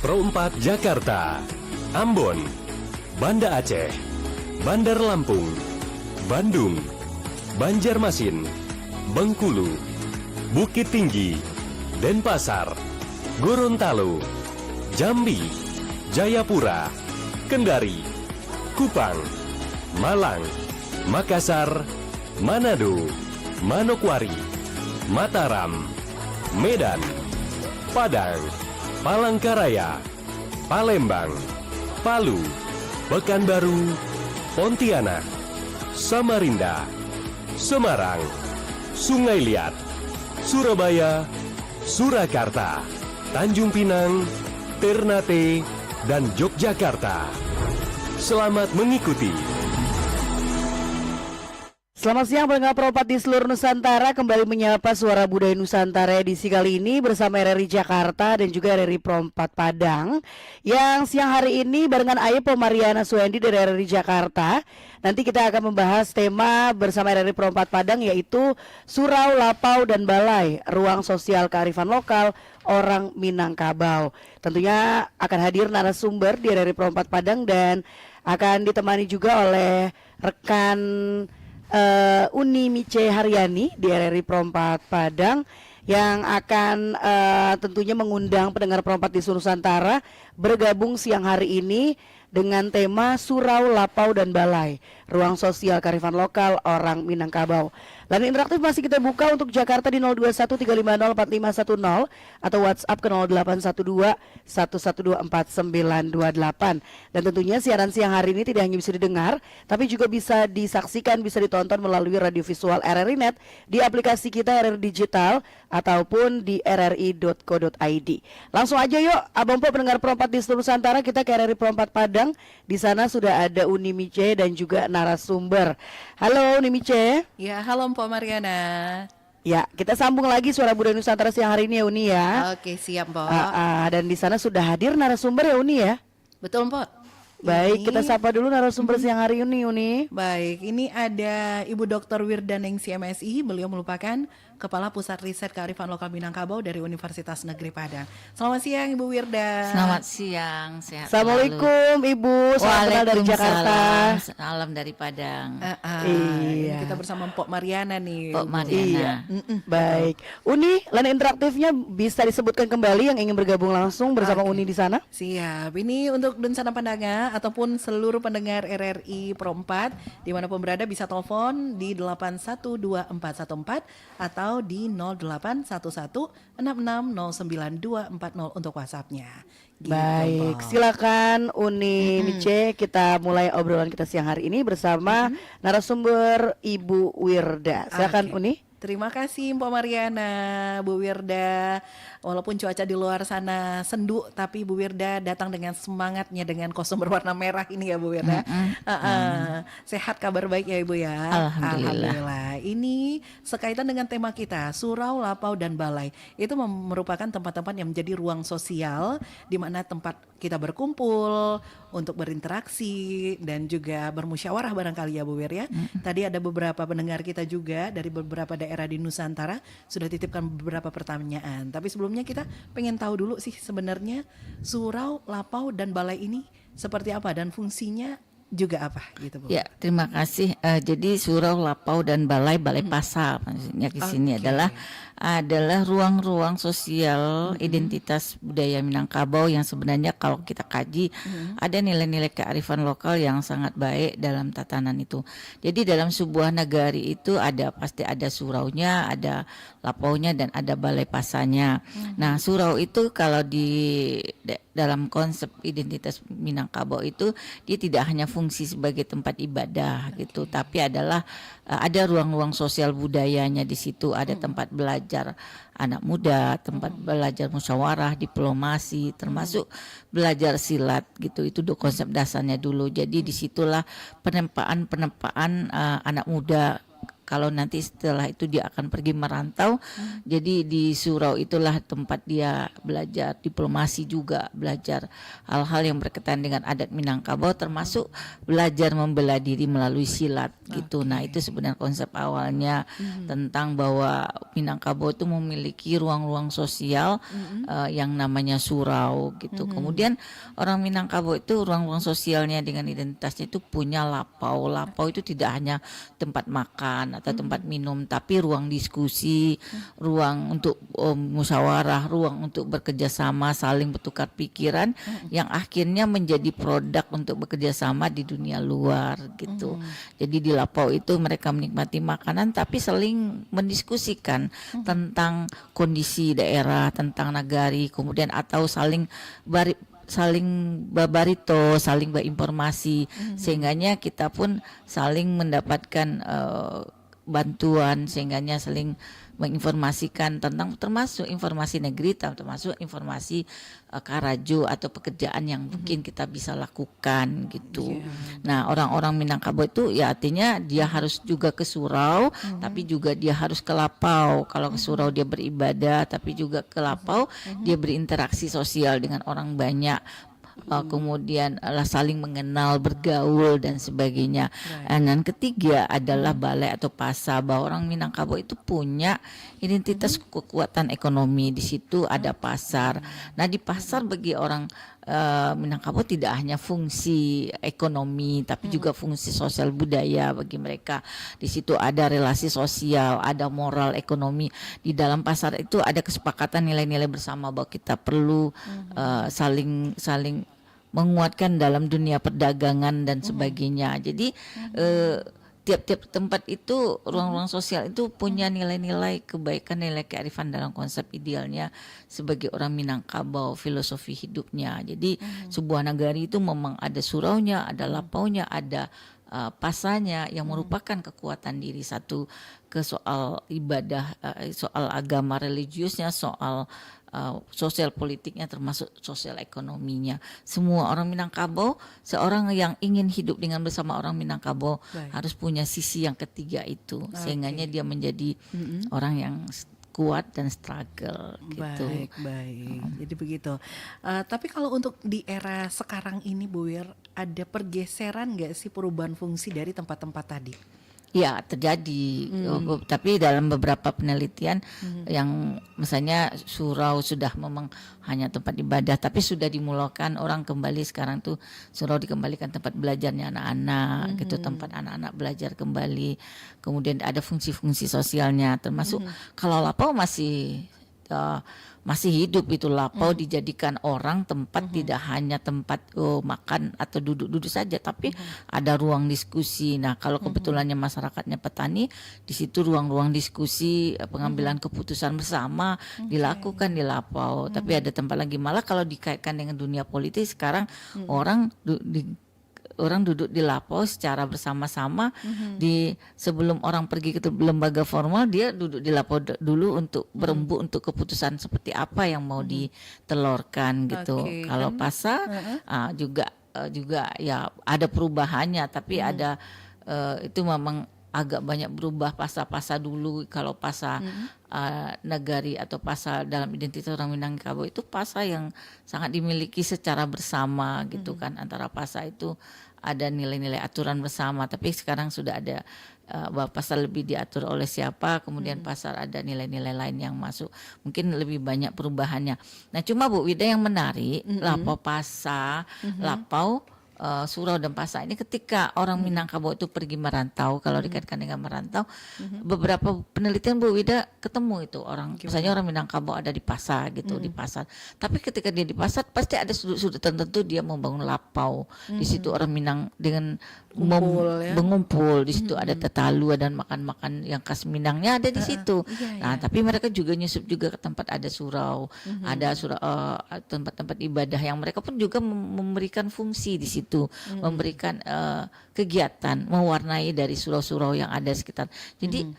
A: Pro 4 Jakarta, Ambon, Banda Aceh, Bandar Lampung, Bandung, Banjarmasin, Bengkulu, Bukit Tinggi, Denpasar, Gorontalo, Jambi, Jayapura, Kendari, Kupang, Malang, Makassar, Manado, Manokwari, Mataram, Medan, Padang, Palangkaraya, Palembang, Palu, Pekanbaru, Pontianak, Samarinda, Semarang, Sungai Liat, Surabaya, Surakarta, Tanjung Pinang, Ternate, dan Yogyakarta. Selamat mengikuti.
B: Selamat siang pendengar Pro 4 di seluruh Nusantara, kembali menyapa Suara Budaya Nusantara edisi kali ini bersama RRI Jakarta dan juga RRI Pro 4 Padang. Yang siang hari ini barengan Aye Pomariana Suendi dari RRI Jakarta. Nanti kita akan membahas tema bersama RRI Pro 4 Padang, yaitu Surau, Lapau, dan Balai, Ruang Sosial Kearifan Lokal Orang Minangkabau. Tentunya akan hadir narasumber di RRI Pro 4 Padang dan akan ditemani juga oleh rekan Uni Mice Haryani di RRI Pro 4 Padang yang akan tentunya mengundang pendengar Pro 4 di seluruh Nusantara bergabung siang hari ini dengan tema Surau, Lapau, dan Balai, Ruang Sosial Kearifan Lokal Orang Minangkabau. Layanan interaktif masih kita buka untuk Jakarta di 0213504510 atau WhatsApp ke 081211249928. Dan tentunya siaran siang hari ini tidak hanya bisa didengar, tapi juga bisa disaksikan, bisa ditonton melalui radiovisual RRI Net di aplikasi kita RRI Digital ataupun di rri.co.id. Langsung aja yuk, Abang Po pendengar Pro 4 di seluruh Nusantara, kita ke RRI Pro 4 Padang. Di sana sudah ada Uni Mice dan juga narasumber. Halo Uni Mice.
C: Ya, halo Mpok Mariana.
B: Ya, kita sambung lagi Suara Budaya Nusantara siang hari ini ya Uni ya.
C: Oke, siap Mpok.
B: Dan di sana sudah hadir narasumber ya Uni ya.
C: Betul Mpok.
B: Baik, kita sapa dulu narasumber siang hari ini Uni.
C: Baik, ini ada Ibu Dr. Wirdaningsi MSI. Beliau merupakan Kepala Pusat Riset Kearifan Lokal Minangkabau dari Universitas Negeri Padang. Selamat siang Ibu Wirda.
G: Selamat siang, sehat
B: Assalamualaikum
G: selalu.
B: Ibu, salam kenal dari Jakarta.
G: Salam dari Padang.
B: Iya.
C: Kita bersama Mpok Mariana nih.
G: Mpok Mariana.
B: Iya. Baik, Uni, layanan interaktifnya bisa disebutkan kembali yang ingin bergabung langsung bersama Uni di sana.
C: Siap, ini untuk Dunsana Pandanga ataupun seluruh pendengar RRI Pro 4 dimanapun berada bisa telepon di 812414 atau di 0811660924 untuk WhatsApp-nya. Gitu,
B: Baik,
C: Mbak.
B: silakan Uni Mice, kita mulai obrolan kita siang hari ini bersama narasumber Ibu Wirda. Silakan
C: Oke.
B: Uni.
C: Terima kasih Mbak Mariana, Bu Wirda. Walaupun cuaca di luar sana sendu, tapi Bu Wirda datang dengan semangatnya dengan kostum berwarna merah ini ya Bu Wirda. Sehat, kabar baik ya Ibu ya.
G: Alhamdulillah.
C: ini sekaitan dengan tema kita, surau, lapau, dan balai. Itu merupakan tempat-tempat yang menjadi ruang sosial di mana tempat kita berkumpul untuk berinteraksi dan juga bermusyawarah barangkali ya Bu Wir ya. Tadi ada beberapa pendengar kita juga dari beberapa daerah di Nusantara sudah titipkan beberapa pertanyaan. Tapi sebelumnya kita pengen tahu dulu sih sebenarnya surau, lapau, dan balai ini seperti apa dan fungsinya juga apa gitu Bu.
G: Ya, terima kasih. Jadi surau, lapau, dan balai pasar maksudnya di sini adalah ruang-ruang sosial identitas budaya Minangkabau yang sebenarnya kalau kita kaji ada nilai-nilai kearifan lokal yang sangat baik dalam tatanan itu. Jadi dalam sebuah nagari itu pasti ada suraunya, ada lapaunya, dan ada balai pasarnya. Nah, surau itu kalau dalam konsep identitas Minangkabau itu dia tidak hanya fungsi sebagai tempat ibadah gitu, tapi adalah ada ruang-ruang sosial budayanya di situ, ada tempat belajar anak muda, tempat belajar musyawarah, diplomasi, termasuk belajar silat gitu. Itu konsep dasarnya dulu. Jadi disitulah penempaan anak muda. Kalau nanti setelah itu dia akan pergi merantau, jadi di surau itulah tempat dia belajar diplomasi juga, belajar hal-hal yang berkaitan dengan adat Minangkabau, termasuk belajar membela diri melalui silat gitu. Nah itu sebenarnya konsep awalnya tentang bahwa Minangkabau itu memiliki ruang-ruang sosial yang namanya surau gitu. Kemudian orang Minangkabau itu ruang-ruang sosialnya dengan identitasnya itu punya lapau. Lapau itu tidak hanya tempat makan atau tempat minum, tapi ruang diskusi, ruang untuk musyawarah, ruang untuk bekerja sama, saling bertukar pikiran yang akhirnya menjadi produk untuk bekerja sama di dunia luar gitu. Jadi di lapau itu mereka menikmati makanan tapi saling mendiskusikan tentang kondisi daerah, tentang nagari, kemudian atau saling babarito, saling berinformasi, sehingganya kita pun saling mendapatkan bantuan, sehingganya saling menginformasikan tentang termasuk informasi negeri, termasuk informasi karajo atau pekerjaan yang mungkin kita bisa lakukan gitu. Nah orang-orang Minangkabau itu ya artinya dia harus juga ke surau, tapi juga dia harus ke lapau. Kalau ke surau dia beribadah, tapi juga ke lapau dia berinteraksi sosial dengan orang banyak. Kemudian saling mengenal, bergaul dan sebagainya. Dan ketiga adalah balai atau pasar, bahwa orang Minangkabau itu punya identitas kekuatan ekonomi. Di situ ada pasar. Nah di pasar bagi orang Minangkabau tidak hanya fungsi ekonomi, tapi juga fungsi sosial budaya bagi mereka. Di situ ada relasi sosial, ada moral ekonomi. Di dalam pasar itu ada kesepakatan nilai-nilai bersama bahwa kita perlu saling menguatkan dalam dunia perdagangan dan sebagainya. Jadi tiap-tiap tempat itu, ruang-ruang sosial itu punya nilai-nilai kebaikan, nilai kearifan dalam konsep idealnya sebagai orang Minangkabau, filosofi hidupnya. Jadi sebuah nagari itu memang ada suraunya, ada lapaunya, ada pasarnya yang merupakan kekuatan diri. Satu ke soal ibadah, soal agama religiusnya, soal sosial politiknya, termasuk sosial ekonominya. Semua orang Minangkabau, seorang yang ingin hidup dengan bersama orang Minangkabau harus punya sisi yang ketiga itu, sehingganya dia menjadi orang yang kuat dan struggle gitu.
C: Baik. Jadi begitu. Tapi kalau untuk di era sekarang ini Bu Wir, ada pergeseran nggak sih perubahan fungsi dari tempat-tempat tadi?
G: Ya terjadi, tapi dalam beberapa penelitian yang misalnya surau sudah memang hanya tempat ibadah, tapi sudah dimulakan orang kembali sekarang tuh surau dikembalikan tempat belajarnya anak-anak gitu, tempat anak-anak belajar kembali. Kemudian ada fungsi-fungsi sosialnya, termasuk kalau lapau masih hidup itu lapau dijadikan orang tempat, tidak hanya tempat makan atau duduk-duduk saja, tapi ada ruang diskusi. Nah kalau kebetulannya masyarakatnya petani, di situ ruang-ruang diskusi, pengambilan keputusan bersama dilakukan di lapau. Tapi ada tempat lagi, malah kalau dikaitkan dengan dunia politik sekarang orang duduk di lapau secara bersama-sama. Di sebelum orang pergi ke lembaga formal, dia duduk di lapau dulu untuk berembuk untuk keputusan seperti apa yang mau ditelurkan gitu. Kalau pasar juga ya ada perubahannya, tapi ada itu memang agak banyak berubah pasa-pasa dulu. Kalau pasa negari atau pasa dalam identitas orang Minangkabau itu pasa yang sangat dimiliki secara bersama gitu kan, antara pasa itu ada nilai-nilai aturan bersama, tapi sekarang sudah ada bahwa pasar lebih diatur oleh siapa, kemudian pasar ada nilai-nilai lain yang masuk, mungkin lebih banyak perubahannya. Nah cuma Bu Wida yang menarik, lapau pasa, lapau surau dan pasa ini ketika orang Minangkabau itu pergi merantau, kalau dikaitkan dengan merantau, beberapa penelitian Bu Wida ketemu itu orang, misalnya orang Minangkabau ada di pasar gitu, di pasar. Tapi ketika dia di pasar pasti ada sudut-sudut tertentu dia membangun lapau. Di situ orang Minang dengan mengumpul, di situ ada tetalu dan makan-makan yang khas Minangnya ada di situ. Nah, tapi mereka juga nyusup juga ke tempat ada surau, ada surau, tempat-tempat ibadah yang mereka pun juga memberikan fungsi di situ, memberikan kegiatan, mewarnai dari surau-surau yang ada sekitar. Jadi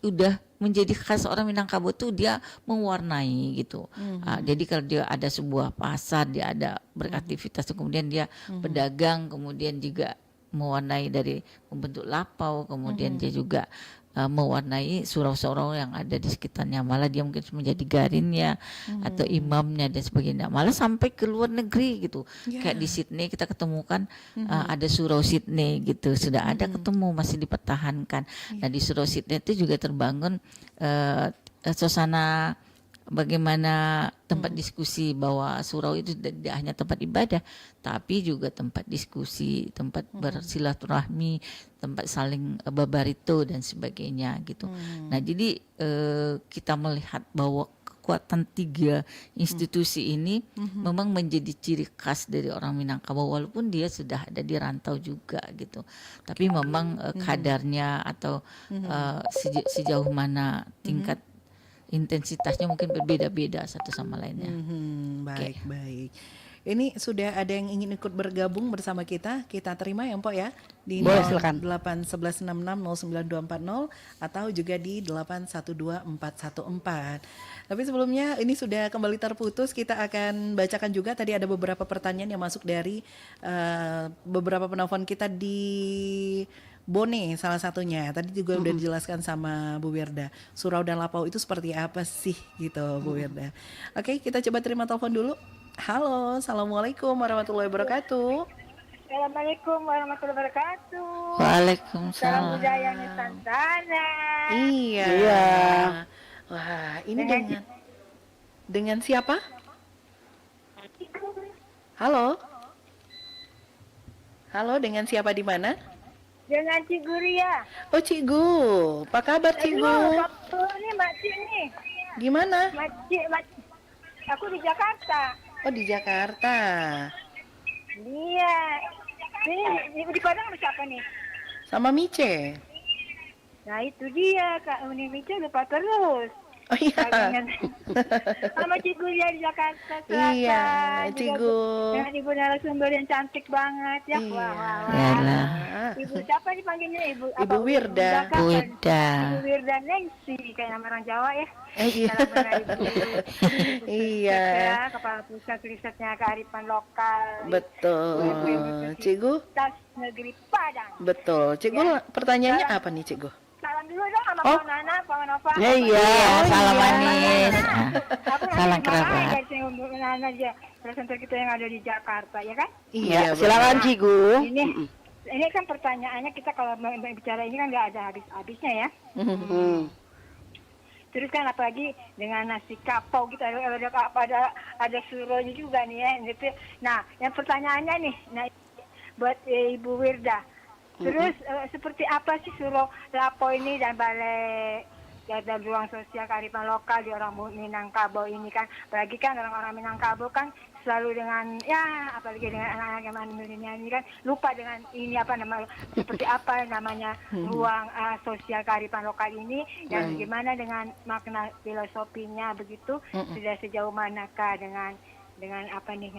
G: udah menjadi khas orang Minangkabau tuh dia mewarnai gitu. Jadi kalau dia ada sebuah pasar, dia ada beraktivitas, kemudian dia pedagang, kemudian juga mewarnai dari membentuk lapau, kemudian dia juga mewarnai surau-surau yang ada di sekitarnya, malah dia mungkin menjadi garinnya atau imamnya dan sebagainya, malah sampai ke luar negeri gitu. Kayak di Sydney kita ketemukan ada surau Sydney gitu, sudah ada ketemu, masih dipertahankan. Nah di surau Sydney itu juga terbangun suasana bagaimana tempat diskusi, bahwa surau itu tidak hanya tempat ibadah tapi juga tempat diskusi, tempat bersilaturahmi, tempat saling babarito dan sebagainya gitu. Nah jadi kita melihat bahwa kekuatan tiga institusi ini memang menjadi ciri khas dari orang Minangkabau, walaupun dia sudah ada di rantau juga gitu, tapi memang kadarnya atau sejauh mana tingkat intensitasnya mungkin berbeda-beda satu sama lainnya.
C: Baik, baik. Ini sudah ada yang ingin ikut bergabung bersama kita. Kita terima ya Mpok ya. Di
B: Boleh, silakan.
C: 811660924 atau juga di 812414. Tapi sebelumnya ini sudah kembali terputus. Kita akan bacakan juga. Tadi ada beberapa pertanyaan yang masuk dari beberapa penelpon kita di Bone salah satunya. Tadi juga udah dijelaskan sama Bu Wirda. Surau dan lapau itu seperti apa sih gitu Bu Wirda. Oke, kita coba terima telepon dulu. Halo, assalamualaikum warahmatullahi wabarakatuh.
D: Assalamualaikum warahmatullahi wabarakatuh. Salam
G: Waalaikumsalam.
D: budaya Nusantara.
C: Iya. Wah, ini dengan siapa? Halo. Halo, dengan siapa di mana?
D: Dengan Cik Guria.
C: Oh, Cik Gu. Apa kabar Cik Gu?
D: Ini Mak Cik nih.
C: Gimana?
D: Mak Cik. Aku di Jakarta.
C: Oh, di Jakarta.
D: Iya. Ini di Padang siapa nih?
C: Sama Mice.
D: Nah itu dia Kak Uni Mice lupa terus.
C: Oh iya.
D: Sama Cik Guria di Jakarta Selatan.
C: Iya, Cik Gu.
D: Dengan ibu narasumber yang cantik banget ya.
C: Iya.
D: Wah.
G: Yalah.
D: Ibu siapa dipanggilnya Ibu?
C: Ibu Wirda.
G: Bu Wida.
D: Ibu Wirda Nengsi kayak nama orang Jawa ya.
C: Iya.
D: Salam kenal Ibu.
C: Iya.
D: Ya, Kepala Pusat Risetnya Kearifan Lokal.
C: Betul. Cik Gu.
D: Tas Negeri Padang.
C: Betul. Cik Gu, pertanyaannya apa nih Cik Gu?
D: Salam dulu dong sama
C: Oh.
D: Pak Nana, Pak Nova.
G: Iya, salam manis.
D: Aku
G: Salam
D: nanti
G: kerabat.
D: makanya dari untuk Nana aja, presenter kita yang ada di Jakarta, ya kan?
B: Ya, silakan Cigu.
D: Ini kan pertanyaannya kita kalau bicara ini kan nggak ada habis-habisnya ya. Terus kan apalagi dengan nasi kapau gitu, ada suronya juga nih ya. Gitu. Nah, yang pertanyaannya nih, nah buat Ibu Wirda. Terus seperti apa sih Suro Lapau ini dan balai dan ruang sosial kearifan lokal di orang Minangkabau ini kan, apalagi kan orang-orang Minangkabau kan selalu dengan ya apalagi dengan anak-anak yang milenial ini kan lupa dengan ini apa nama seperti apa namanya ruang sosial kearifan lokal ini dan bagaimana dengan makna filosofinya begitu sudah sejauh manakah dengan apa nih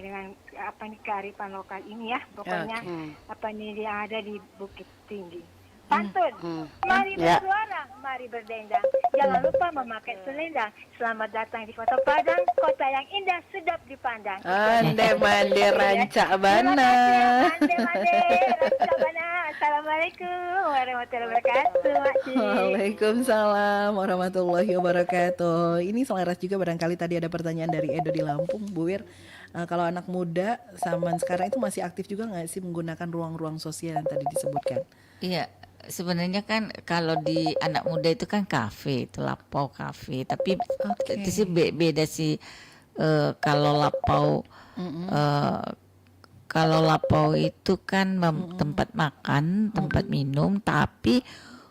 D: kearifan lokal ini ya pokoknya apa nih yang ada di Bukit Tinggi. Pantun, mari bersuara,
H: mari berdendang. Jangan lupa memakai selendang. Selamat datang di Kota Padang, kota yang indah sedap dipandang.
B: Ande mande rancak
H: Terima
B: bana.
H: kasih ya, Ande Rancak Bana. Assalamualaikum warahmatullahi wabarakatuh, Makcik.
C: Waalaikumsalam warahmatullahi wabarakatuh. Ini selaras juga barangkali tadi ada pertanyaan dari Edo di Lampung, Bu Wir. Kalau anak muda zaman sekarang itu masih aktif juga nggak sih menggunakan ruang-ruang sosial yang tadi disebutkan?
G: Iya, sebenarnya kan kalau di anak muda itu kan kafe, itu lapau kafe. Tapi itu sih beda sih. Kalau lapau, kalau lapau itu kan tempat makan, tempat minum, tapi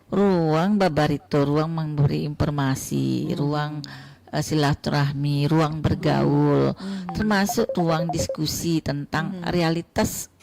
G: ruang babarito, ruang memberi informasi, ruang silaturahmi, ruang bergaul, termasuk ruang diskusi tentang realitas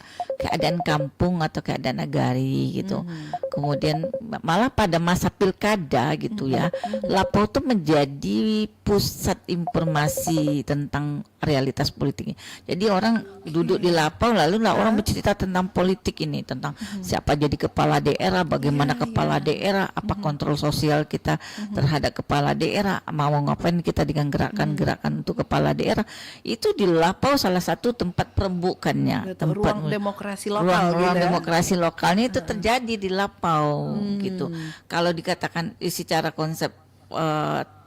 G: keadaan kampung atau keadaan nagari gitu. Kemudian malah pada masa pilkada gitu ya, Lapau itu menjadi pusat informasi tentang realitas politiknya. Jadi orang duduk di Lapau lalu orang bercerita tentang politik ini, tentang siapa jadi kepala daerah, bagaimana kepala daerah, apa kontrol sosial kita terhadap kepala daerah, mau ngapain kita dengan gerakan-gerakan untuk kepala daerah. Itu di Lapau salah satu tempat perembukannya, tempat
C: ruang demokrasi lokal
G: ruang
C: gitu ya.
G: demokrasi lokalnya itu terjadi di Lapau gitu. Kalau dikatakan secara konsep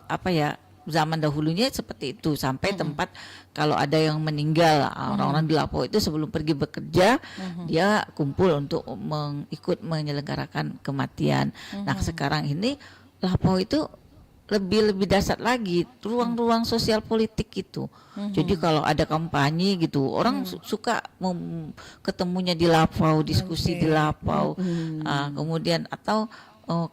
G: apa ya, zaman dahulunya seperti itu, sampai tempat kalau ada yang meninggal, orang-orang di Lapau itu sebelum pergi bekerja dia kumpul untuk ikut menyelenggarakan kematian. Nah sekarang ini Lapau itu lebih dasar lagi, ruang-ruang sosial politik gitu. Jadi kalau ada kampanye gitu, orang suka ketemunya di Lapau, diskusi di Lapau. Kemudian atau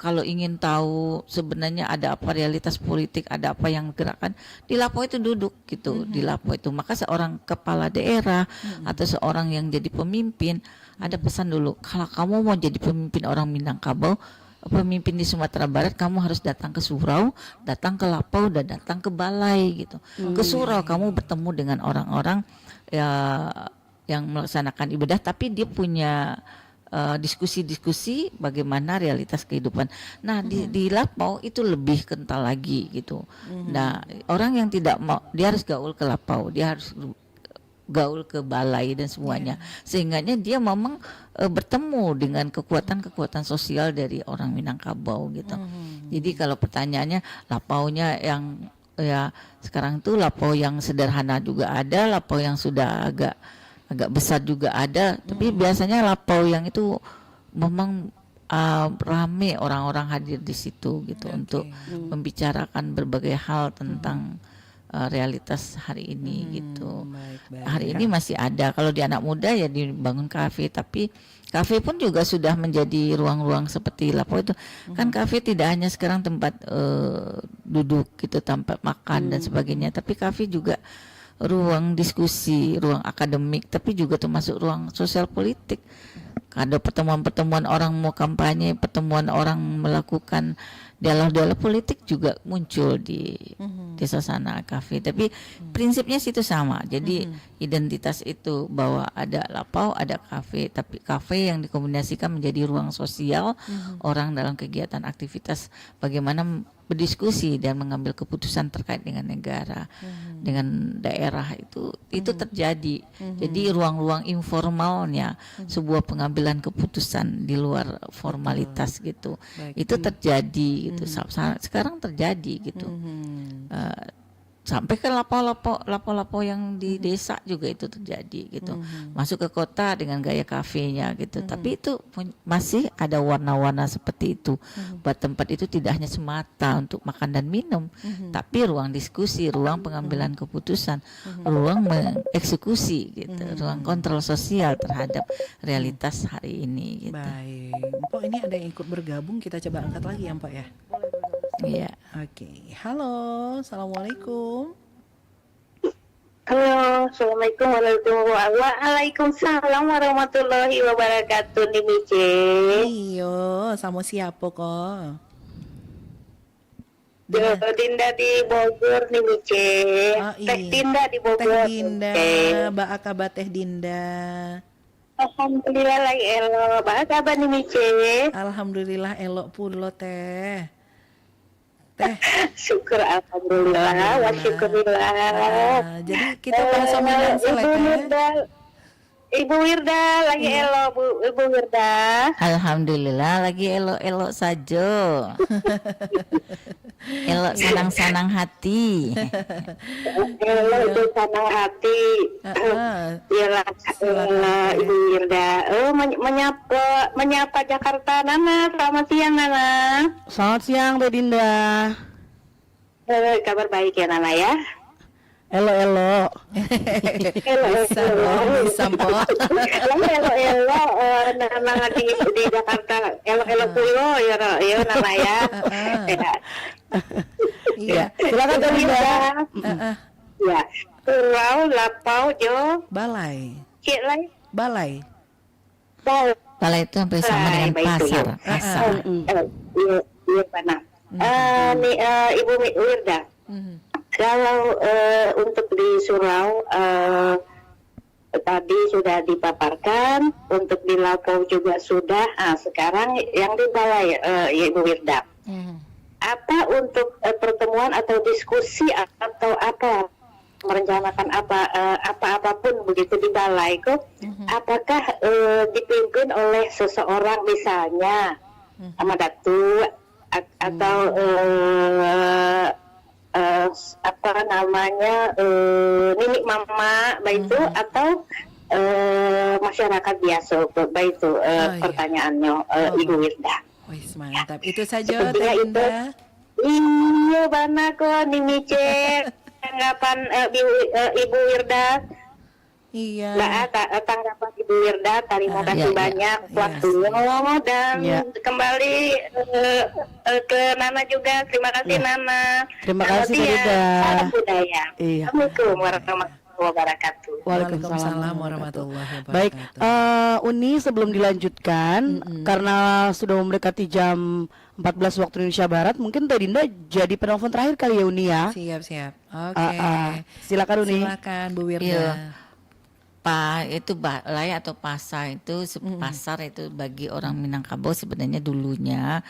G: kalau ingin tahu sebenarnya ada apa realitas politik, ada apa yang gerakan, di Lapau itu duduk gitu, di Lapau itu. Maka seorang kepala daerah atau seorang yang jadi pemimpin ada pesan dulu, kalau kamu mau jadi pemimpin orang Minangkabau, pemimpin di Sumatera Barat, kamu harus datang ke Surau, datang ke Lapau, dan datang ke Balai gitu. Ke Surau kamu bertemu dengan orang-orang ya, yang melaksanakan ibadah, tapi dia punya diskusi-diskusi bagaimana realitas kehidupan. Nah di Lapau itu lebih kental lagi gitu. Nah orang yang tidak mau, dia harus gaul ke Lapau, dia harus gaul ke Balai dan semuanya, sehingganya dia memang bertemu dengan kekuatan-kekuatan sosial dari orang Minangkabau gitu. Jadi kalau pertanyaannya Lapaunya yang ya sekarang tuh Lapau yang sederhana juga ada, Lapau yang sudah agak besar juga ada, tapi biasanya Lapau yang itu memang rame orang-orang hadir di situ gitu untuk membicarakan berbagai hal tentang realitas hari ini gitu. Hari ini masih ada. Kalau di anak muda ya dibangun kafe, tapi kafe pun juga sudah menjadi ruang-ruang seperti Lapau itu. Kan kafe tidak hanya sekarang tempat duduk gitu, tempat makan dan sebagainya, tapi kafe juga ruang diskusi, ruang akademik, tapi juga termasuk ruang sosial politik. Ada pertemuan-pertemuan orang mau kampanye, pertemuan orang melakukan dialog-dialog politik juga muncul di desa sana kafe. Tapi prinsipnya situ sama. Jadi identitas itu bahwa ada Lapau, ada kafe, tapi kafe yang dikombinasikan menjadi ruang sosial orang dalam kegiatan aktivitas bagaimana berdiskusi dan mengambil keputusan terkait dengan negara, dengan daerah itu terjadi. Jadi ruang-ruang informalnya sebuah pengambilan keputusan di luar formalitas gitu. Itu terjadi gitu. Sekarang terjadi gitu. Sampai ke lapau-lapau yang di desa juga itu terjadi gitu. Masuk ke kota dengan gaya kafenya gitu. Tapi itu masih ada warna-warna seperti itu. Buat tempat itu tidak hanya semata untuk makan dan minum, tapi ruang diskusi, ruang pengambilan keputusan, ruang mengeksekusi gitu, ruang kontrol sosial terhadap realitas hari ini gitu.
C: Baik, Mpok ini ada yang ikut bergabung, kita coba angkat lagi ya Mpok ya.
G: Iya.
C: Oke, halo, assalamualaikum.
D: Halo, assalamualaikum waalaikumsalam warahmatullahi wabarakatuh, nih Mice.
C: Iyo, sama siapa kok?
D: Dinda di Bogor nih Mice. Teh Dinda di Bogor.
C: Teh Dinda, Mbak Akaba Teh Dinda.
D: Alhamdulillah lagi elo. Mbak kabar nih Mice.
C: Alhamdulillah elok pulo teh.
D: Syukur alhamdulillah wa syukurillah.
C: Jadi kita bahas omongan
D: Ibu
C: selek ya.
D: Wirda, Ibu Wirda lagi elo Bu, Ibu Wirda.
G: Alhamdulillah lagi elok-elok saja. Elok sanang-sanang hati.
D: Elo itu senang hati. Iyalah Ibu Wirda. Menyapa Jakarta Nana. Selamat siang Nana.
B: Selamat siang Teh Dinda.
D: Kabar baik ya Nana ya.
B: Elo.
C: Bisa dong, bisa po.
D: Elo Nana di Jakarta. Elo pulo ya Nana ya.
C: Iya.
B: Silakan Teh Dinda.
D: Ya. Pulau Lapau Jo
C: Balai.
D: Cik lai.
C: Balai.
G: Balai itu hampir sama dengan
D: Baik, itu,
G: pasar.
D: ya.
G: Pasar.
D: Iya benar. Ibu Wirda. Kalau untuk di surau tadi sudah dipaparkan, untuk di Lapau juga sudah. Sekarang yang di Balai, Ibu Wirda. Apa untuk pertemuan atau diskusi atau apa merencanakan apa-apapun begitu di Balai kok? Apakah dipimpin oleh seseorang misalnya sama Datu atau apa namanya Nini Mama itu atau masyarakat biasa itu pertanyaannya Ibu Wirda.
C: Wis mantap. Itu saja
D: Sepertinya
C: Teh
D: itu.
C: Dinda.
D: Iya bana kok Nini cek tanggapan Ibu Wirda.
C: Iya.
D: Tanggapan Ibu Wirda, terima kasih
G: iya.
D: banyak waktunya dan kembali ke Nana juga. Terima kasih Nana.
B: Terima kasih Teh Dinda.
D: Salam budaya.
B: Iya.
D: Assalamualaikum warahmatullahi wabarakatuh.
C: Waalaikumsalam warahmatullahi wabarakatuh.
B: Baik, Uni sebelum dilanjutkan karena sudah mendekati jam 14 waktu Indonesia Barat, mungkin Teh Dinda jadi penelpon terakhir kali ya Uni ya.
C: Siap. Oke.
B: Silakan Uni.
C: Silakan Bu Wirda.
G: Iya. Itu balai atau pasar itu pasar itu bagi orang Minangkabau sebenarnya dulunya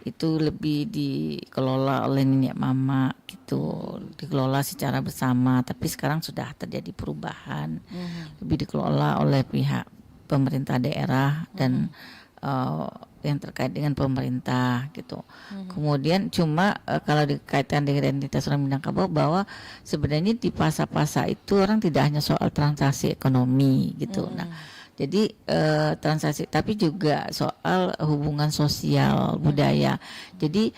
G: itu lebih dikelola oleh nenek mama gitu, dikelola secara bersama, tapi sekarang sudah terjadi perubahan, lebih dikelola oleh pihak pemerintah daerah dan yang terkait dengan pemerintah gitu. Kemudian cuma kalau dikaitkan dengan identitas orang Minangkabau bahwa sebenarnya di pasar-pasar itu orang tidak hanya soal transaksi ekonomi gitu. Nah, jadi transaksi tapi juga soal hubungan sosial, budaya. Jadi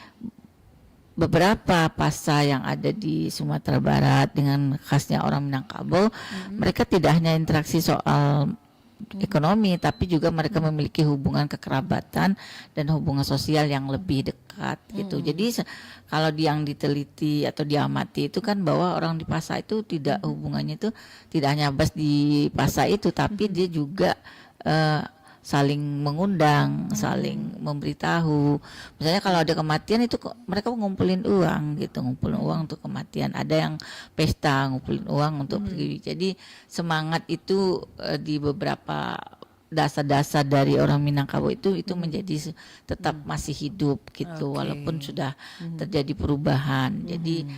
G: beberapa pasar yang ada di Sumatera Barat dengan khasnya orang Minangkabau, mereka tidak hanya interaksi soal ekonomi, tapi juga mereka memiliki hubungan kekerabatan dan hubungan sosial yang lebih dekat gitu. Jadi kalau yang diteliti atau diamati itu kan bahwa orang di pasar itu tidak hubungannya itu tidak hanya bas di pasar itu, tapi dia juga saling mengundang, saling memberitahu. Misalnya kalau ada kematian itu mereka ngumpulin uang gitu, ngumpulin uang untuk kematian. Ada yang pesta ngumpulin uang untuk pergi. Jadi semangat itu di beberapa dasar-dasar dari orang Minangkabau itu menjadi tetap masih hidup gitu, walaupun sudah terjadi perubahan. Jadi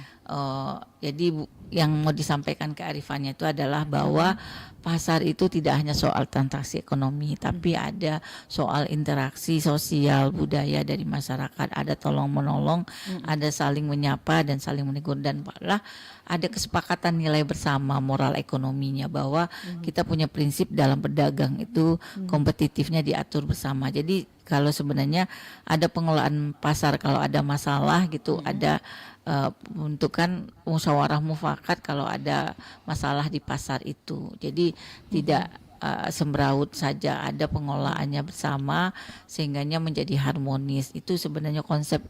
G: yang mau disampaikan kearifannya itu adalah bahwa pasar itu tidak hanya soal transaksi ekonomi, tapi ada soal interaksi sosial budaya dari masyarakat, ada tolong menolong, ada saling menyapa dan saling menegur, dan malah ada kesepakatan nilai bersama moral ekonominya bahwa kita punya prinsip dalam berdagang itu kompetitifnya diatur bersama. Jadi kalau sebenarnya ada pengelolaan pasar kalau ada masalah gitu, ada bentukan musyawarah mufakat kalau ada masalah di pasar itu. Jadi tidak sembraut saja, ada pengolahannya bersama sehingganya menjadi harmonis. Itu sebenarnya konsep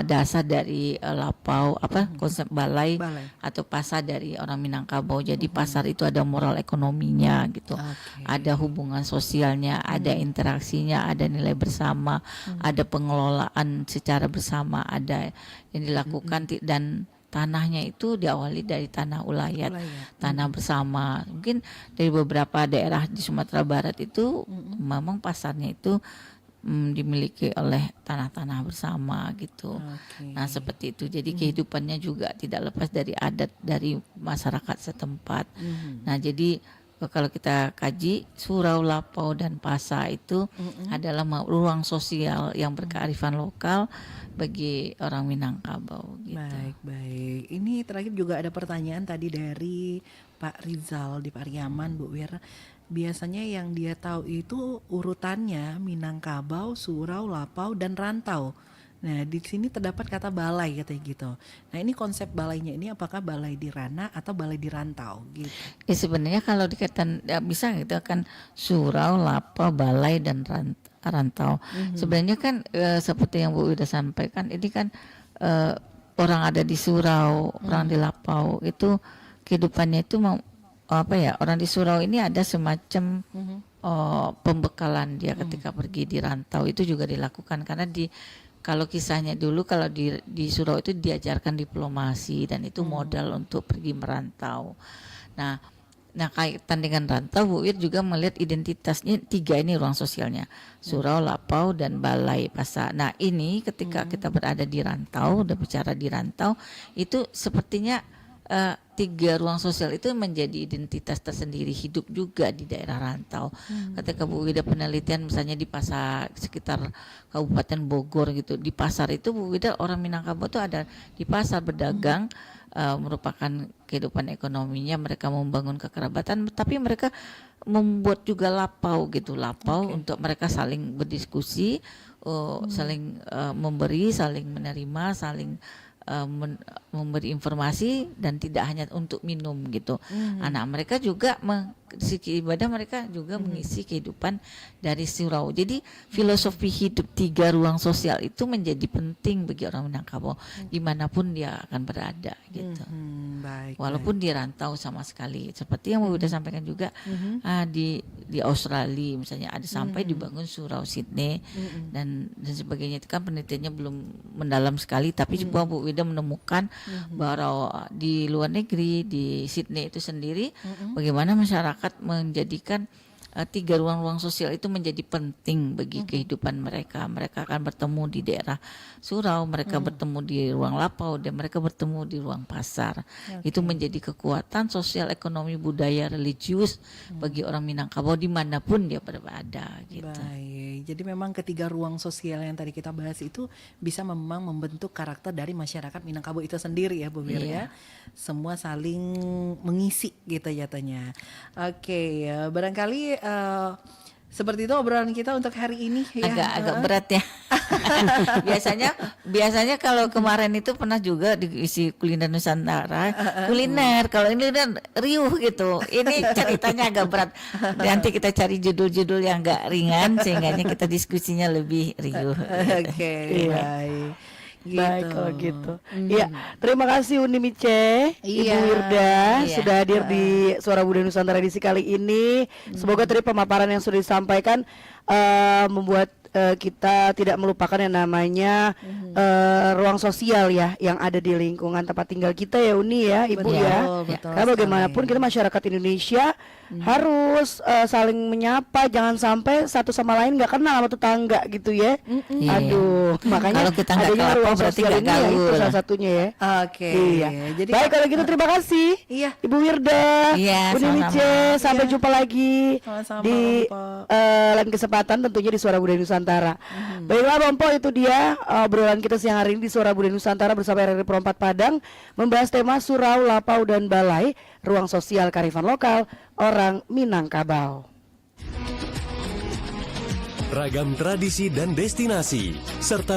G: dasar dari Lapau, konsep balai atau pasar dari orang Minangkabau. Jadi pasar itu ada moral ekonominya gitu, ada hubungan sosialnya, ada interaksinya, ada nilai bersama, ada pengelolaan secara bersama, ada yang dilakukan dan tanahnya itu diawali dari tanah ulayat, tanah bersama. Mungkin dari beberapa daerah di Sumatera Barat itu memang pasarnya itu dimiliki oleh tanah-tanah bersama gitu.
C: Oke.
G: Nah seperti itu. Jadi kehidupannya juga tidak lepas dari adat dari masyarakat setempat. Nah jadi kalau kita kaji surau, lapau dan pasa itu adalah ruang sosial yang berkearifan lokal bagi orang Minangkabau gitu.
C: Baik. Ini terakhir juga ada pertanyaan tadi dari Pak Rizal di Pariaman, Bu Wir. Biasanya yang dia tahu itu urutannya Minangkabau, surau, lapau dan rantau. Nah, di sini terdapat kata balai katanya gitu. Nah, ini konsep balainya ini apakah balai di ranah atau balai di rantau gitu?
G: Ya sebenarnya kalau dikatakan ya bisa gitu kan surau, lapau, balai dan rantau. Sebenarnya kan seperti yang Bu Wida sampaikan ini kan orang ada di surau, orang di lapau itu kehidupannya itu orang di surau ini ada semacam pembekalan dia ketika pergi di rantau itu juga dilakukan karena kalau kisahnya dulu kalau di surau itu diajarkan diplomasi dan itu modal untuk pergi merantau. Nah kaitan dengan rantau, Bu Wir juga melihat identitasnya 3 ini ruang sosialnya, surau, lapau dan balai pasa. Nah ini ketika kita berada di rantau, udah bicara di rantau, itu sepertinya 3 ruang sosial itu menjadi identitas tersendiri hidup juga di daerah rantau. Ketika Bu Wida penelitian misalnya di pasar sekitar Kabupaten Bogor gitu, di pasar itu Bu Wida orang Minangkabau itu ada di pasar berdagang, merupakan kehidupan ekonominya, mereka membangun kekerabatan, tapi mereka membuat juga lapau gitu, untuk mereka saling berdiskusi, saling memberi, saling menerima, saling memberi informasi dan tidak hanya untuk minum gitu. Anak mereka juga sisi ibadah mereka juga mengisi kehidupan dari surau. Jadi filosofi hidup 3 ruang sosial itu menjadi penting bagi orang Minangkabau dimanapun dia akan berada gitu. Walaupun di rantau sama sekali. Seperti yang sudah sampaikan juga di Australia misalnya ada sampai dibangun surau Sydney dan sebagainya. Itu kan penelitiannya belum mendalam sekali, tapi juga Bu Wida menemukan bahwa di luar negeri di Sydney itu sendiri bagaimana masyarakat menjadikan 3 ruang-ruang sosial itu menjadi penting bagi kehidupan mereka. Mereka akan bertemu di daerah surau, mereka bertemu di ruang lapau, dan mereka bertemu di ruang pasar. Itu menjadi kekuatan sosial, ekonomi, budaya, religius bagi orang Minangkabau dimanapun dia berada. Gitu.
C: Baik, jadi memang ketiga ruang sosial yang tadi kita bahas itu bisa memang membentuk karakter dari masyarakat Minangkabau itu sendiri ya Bu Wir ya. Semua saling mengisi gitu jatuhnya. Oke, barangkali seperti itu obrolan kita untuk hari ini ya.
G: Agak berat ya. biasanya kalau kemarin itu pernah juga diisi kuliner Nusantara, kuliner. Kalau ini udah riuh gitu. Ini ceritanya agak berat. Nanti kita cari judul-judul yang agak ringan sehingga kita diskusinya lebih riuh.
C: Oke, baik. Gitu.
B: Baik kalau gitu. Iya, terima kasih Uni Mice, Ibu Wirda sudah hadir di Suara Budaya Nusantara edisi kali ini. Semoga tadi pemaparan yang sudah disampaikan membuat kita tidak melupakan yang namanya ruang sosial ya yang ada di lingkungan tempat tinggal kita ya Uni ya Ibu
C: betul
B: karena bagaimanapun kita masyarakat Indonesia harus saling menyapa, jangan sampai satu sama lain nggak kenal sama tetangga gitu ya. Aduh, makanya
G: kalau kita nggak
B: adanya
G: kelapa
B: ruang
G: berarti
B: sosial
G: nggak
B: ini ya, itu
G: gaul.
B: salah satunya ya.
C: Oke.
B: Iya.
C: Jadi
B: baik kalau gitu terima kasih Ibu Wirda,
G: Iya,
B: Uni
G: sama-sama.
B: Mice, sampai jumpa lagi
C: Sama-sama,
B: di
C: Mpok.
B: lain kesempatan tentunya di Suara Budaya Nusantara. Baiklah Bompo, itu dia obrolan kita siang hari ini di Suara Budaya Nusantara bersama RRI Pro 4 Padang membahas tema surau, lapau dan balai, ruang sosial kearifan lokal orang Minangkabau.
A: Ragam tradisi dan destinasi serta